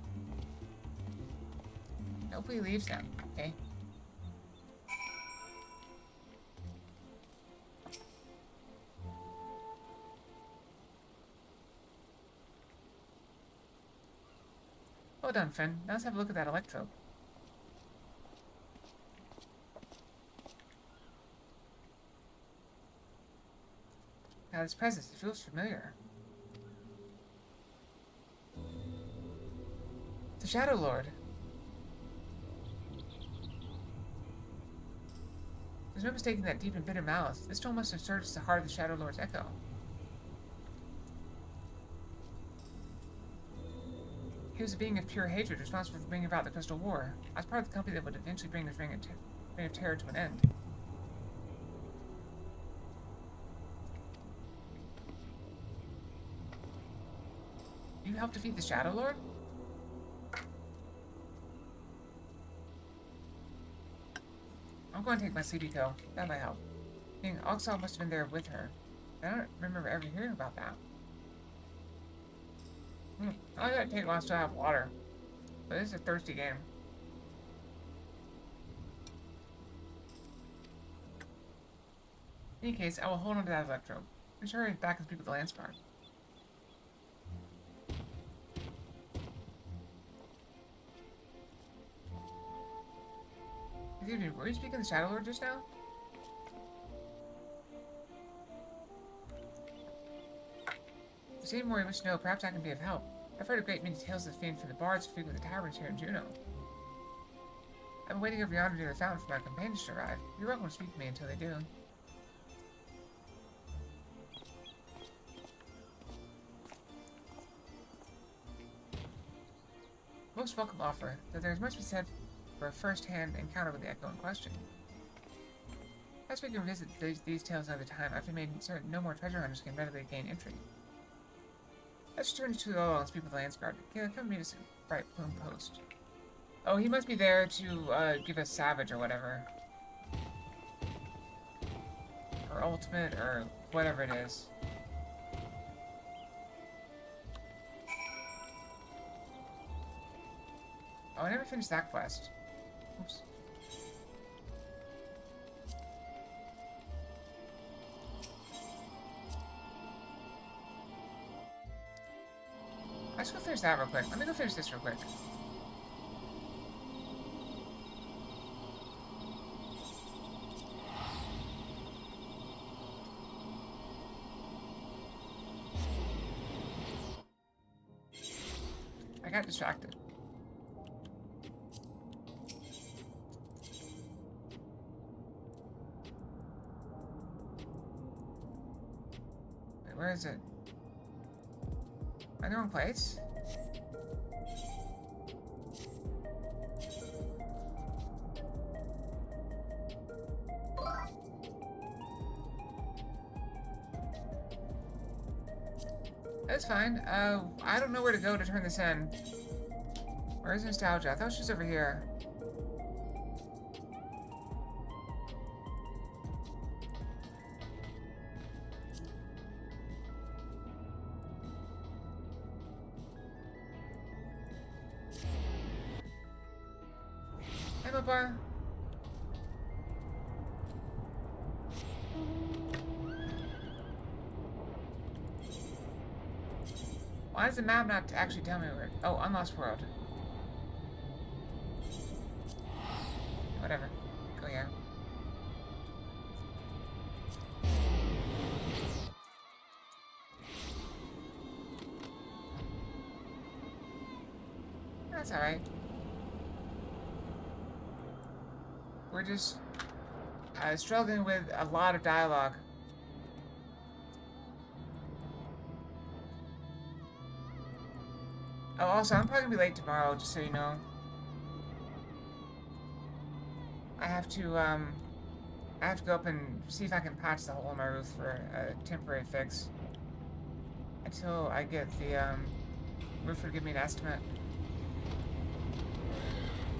Hopefully he leaves now, okay? Well done, friend. Now let's have a look at that electrope. Now this presence, it feels familiar. The Shadow Lord. There's no mistaking that deep and bitter malice. This stone must have searched the heart of the Shadow Lord's echo. He was a being of pure hatred, responsible for bringing about the Crystal War. I was part of the company that would eventually bring this reign of terror to an end. You helped defeat the Shadow Lord? I'm going to take my sleepy pill. That might help. I think Oxal must have been there with her. I don't remember ever hearing about that. I gotta take lots to have water. But this is a thirsty game. In any case, I will hold on to that electrode. I'm sure he's back and speak with the Landsguard. Were you speaking to the Shadow Lord just now? If there's any more you wish to know, perhaps I can be of help. I've heard a great many tales of fame from the bards who frequent the taverns here in Juneau. I've been waiting over yonder near the fountain for my companions to arrive. You're welcome to speak to me until they do. Most welcome offer, though there is much to be said for a first-hand encounter with the echo in question. Perhaps we can revisit these tales another time after making certain no more treasure hunters can readily gain entry. Let's return to Tuolo and speak with the Landsguard. Caleb, come meet us at Bright Plume Post. Oh, he must be there to give us Savage or whatever. Or Ultimate, or whatever it is. Oh, I never finished that quest. Oops. Let's go finish that real quick. Let me go finish this real quick. I got distracted. Wait, where is it? Am I in the wrong place? That's fine. I don't know where to go to turn this in. Where's Nostalgia? I thought she was over here. Hey, Mopar. Why does the map not actually tell me where? Oh, Unlost World. Whatever. Go here. That's alright. We're just struggling with a lot of dialogue. Oh, also, I'm probably gonna be late tomorrow, just so you know. I have to go up and see if I can patch the hole in my roof for a temporary fix. Until I get the, roofer to give me an estimate.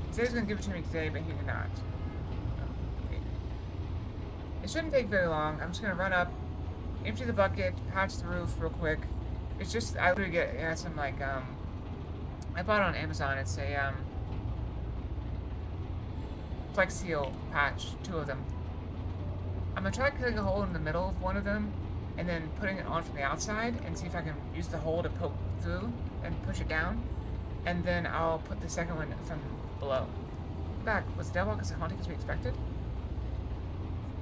He said he was gonna give it to me today, but he did not. Okay. It shouldn't take very long. I'm just gonna run up, empty the bucket, patch the roof real quick. It's just, I literally get some, like, I bought it on Amazon. It's a, Flex Seal patch, 2 of them. I'm gonna try cutting a hole in the middle of one of them, and then putting it on from the outside, and see if I can use the hole to poke through and push it down. And then I'll put the second one from below. Back, was the Deadwalk as haunting as we expected?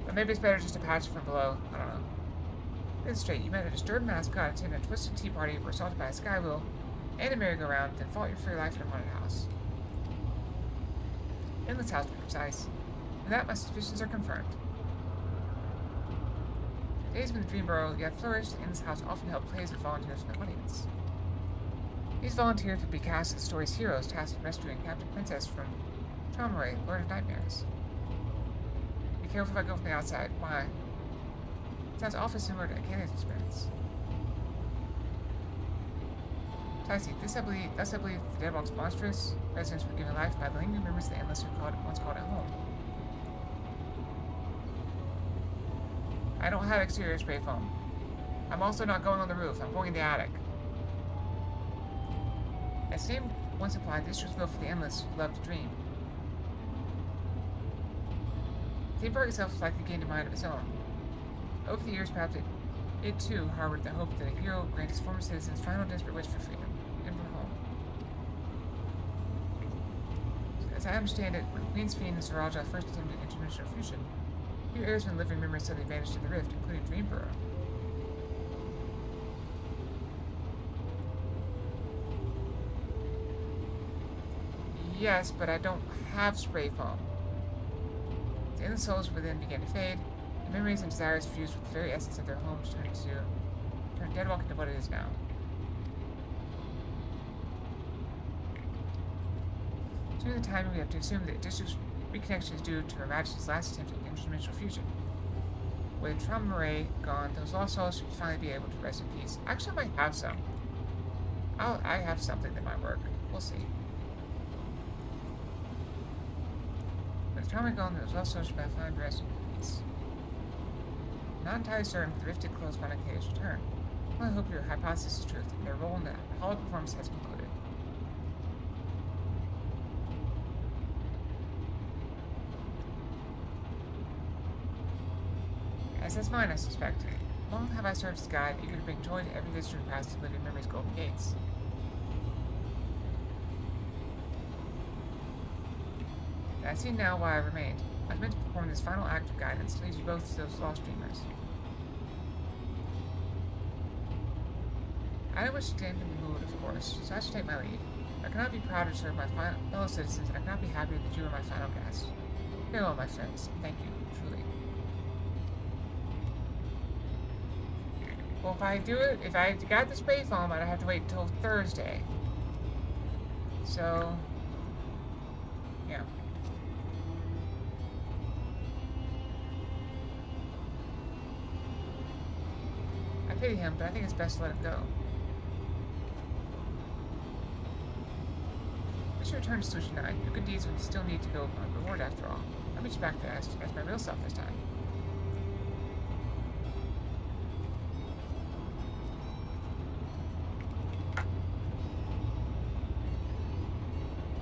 But maybe it's better just to patch it from below. I don't know. Get it straight. You met a disturbed mascot, attended a twisted tea party, were assaulted by a sky wheel and a merry-go-round, then fought your free life in a haunted house. Endless house, to be precise. With that, my suspicions are confirmed. Days when the Dream Burrow yet flourished, the Endless House often held plays with volunteers from the audience. These volunteers would be cast as the story's heroes, tasked with rescuing Captain Princess from Traumaray, Lord of Nightmares. Be careful if I go from the outside. Why? It sounds awfully similar to Akelia's experience. Ticey, thus I believe the Deadwalk's monstrous residents were given life by the lingering members of the Endless who once called it home. I don't have exterior spray foam. I'm also not going on the roof. I'm going in the attic. As the name once implied, this was built for the Endless who love to dream. The theme park itself has likely gained a mind of its own. Over the years, perhaps it too harbored the hope that a hero grant its former citizens final desperate wish for freedom and for home. As I understand it, when Queen's Fiend and Saraja first attempted interdimensional fusion, few heirs when living memories suddenly vanished in the rift, including Dreamburrow. Yes, but I don't have spray foam. The endless souls within began to fade, and memories and desires fused with the very essence of their homes turned Deadwalk into what it is now. During the time, we have to assume that district's reconnection is due to Her Majesty's last attempt at interdimensional fusion. With trauma ray gone, those lost souls should finally be able to rest in peace. Actually, I might have some. I have something that might work. We'll see. With trauma gone, those lost souls should finally rest in peace. Not entirely certain, but the rifted close by Cada's return. I hope your hypothesis is true. Their role in the Hall of Performance has concluded. As has mine, I suspect. Long have I served as guide, eager to bring joy to every visitor who passes living memory's golden gates. I see now why I remained. I was meant to perform this final act of guidance to lead you both to those lost dreamers. I don't wish to dampen the mood, of course, so I should take my leave. I cannot be prouder to serve my fellow citizens, and I cannot be happier that you are my final guest. Farewell, my friends. Thank you, truly. Well, if I got the spray foam, I'd have to wait until Thursday. So, yeah. I pity him, but I think it's best to let him go. I should return to Solution 9. Your good deeds would still need to go on reward after all. I'll reach back to as my real self this time.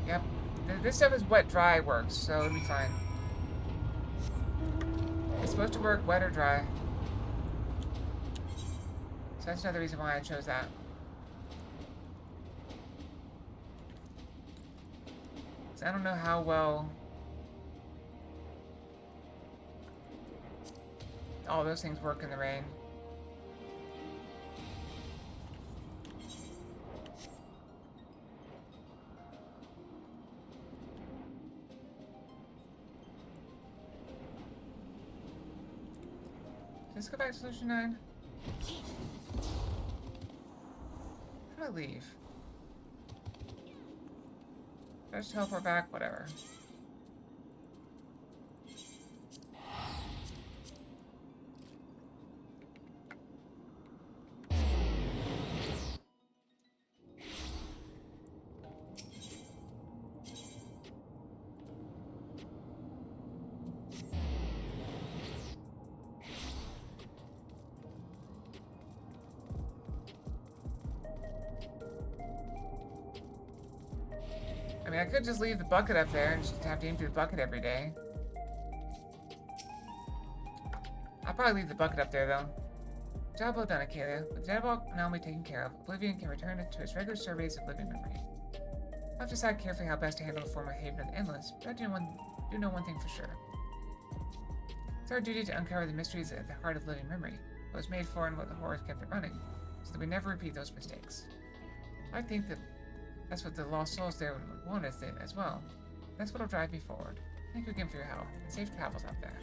Yep. This stuff is wet-dry works, so it'll be fine. It's supposed to work wet or dry. So that's another reason why I chose that. I don't know how well all those things work in the rain. Let's go back to Solution 9. How do I leave? Just teleport back, whatever. I mean, I could just leave the bucket up there and just have to empty the bucket every day. I'll probably leave the bucket up there, though. Job well done, Akela. With the deadbolt now taken care of, Oblivion can return to its regular surveys of living memory. I'll have to decide carefully how best to handle the former Haven of the Endless, but I do know one thing for sure. It's our duty to uncover the mysteries at the heart of living memory, what was made for and what the horrors kept it running, so that we never repeat those mistakes. I think that that's what the lost souls there would want as well. That's what'll drive me forward. Thank you again for your help, and safe travels out there.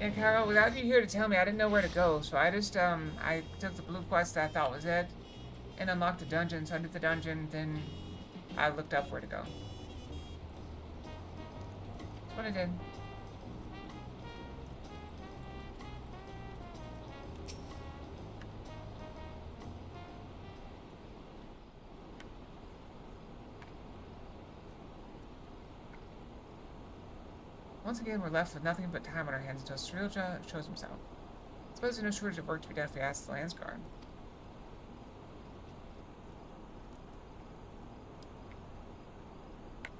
Okay. Yeah, Carol, without you here to tell me, I didn't know where to go, so I just, I took the blue quest that I thought was it, and unlocked the dungeon, so I did the dungeon, then I looked up where to go. That's what I did. Once again, we're left with nothing but time on our hands until Cyrilja shows himself. I suppose there's no shortage of work to be done if we ask the Landsguard.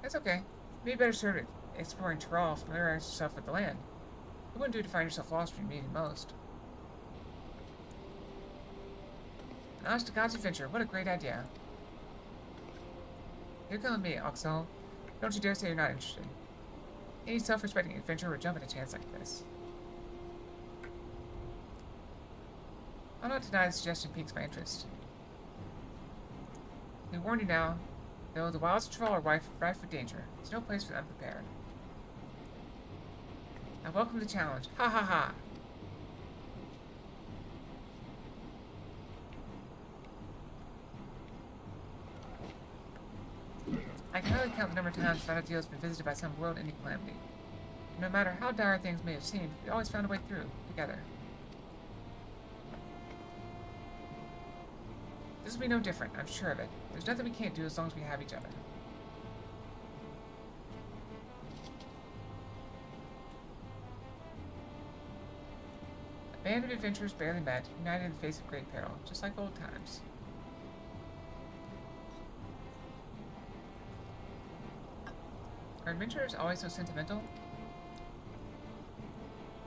That's okay. You'd be better served at exploring Tyrol, familiarize yourself with the land. It wouldn't do to find yourself lost when you need it most. An honest to God's adventure, what a great idea. Here come with me, Oxel. Don't you dare say you're not interested. Any self-respecting adventurer would jump at a chance like this. I'll not deny the suggestion piques my interest. We warn you now, though the wilds of Troll are rife for danger. There's no place for the unprepared. I welcome the challenge. Ha ha ha! I can hardly count the number of times Fashionably has been visited by some world-ending calamity. No matter how dire things may have seemed, we always found a way through, together. This will be no different, I'm sure of it. There's nothing we can't do as long as we have each other. A band of adventurers barely met, united in the face of great peril, just like old times. Are adventurers always so sentimental?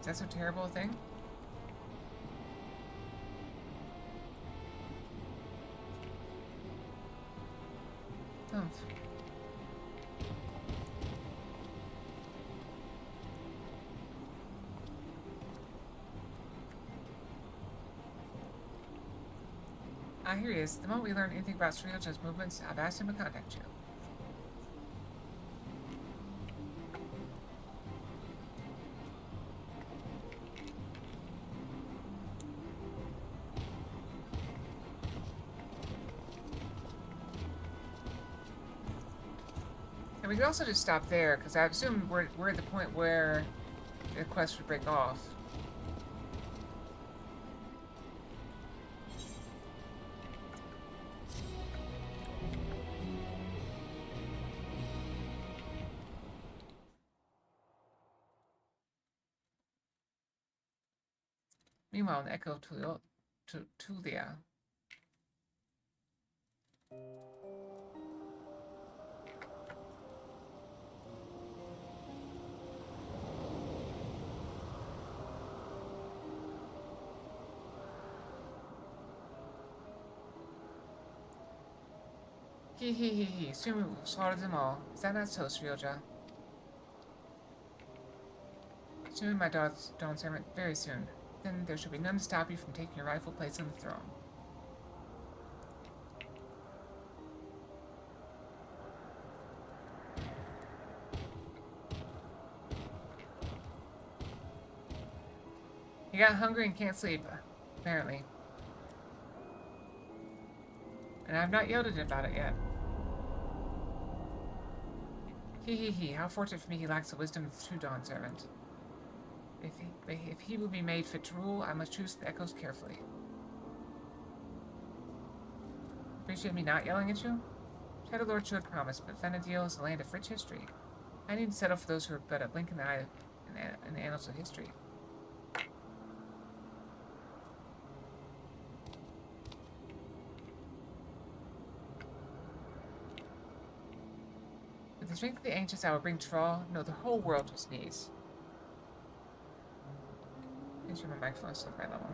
Is that so terrible a thing? Humph. Ah, here he is. The moment we learn anything about Srioja's movements, I've asked him to contact you. And we could also just stop there, because I assume we're at the point where the quest would break off. Meanwhile, in the Echo of Tulia. He. Soon we will slaughter them all. Is that not so, Srioja? Soon, my dawn servant, very soon. Then there shall be none to stop you from taking your rightful place on the throne. He got hungry and can't sleep, apparently. And I've not yelled at him about it yet. He. How fortunate for me he lacks the wisdom of the true dawn servant. If he will be made fit to rule, I must choose the echoes carefully. Appreciate me not yelling at you? Shadow Lord showed promise, but Fashionably is a land of rich history. I need to settle for those who are but a blink in the eye in the annals of history. With the strength of the ancients, I will bring Troll. No, the whole world will sneeze. Make sure my microphone's still at the right level.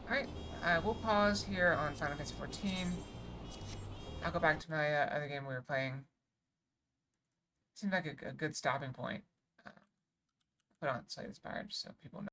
Alright, we'll pause here on Final Fantasy XIV. I'll go back to my other game we were playing. Seems like a good stopping point. Put on Slay Inspired so people know.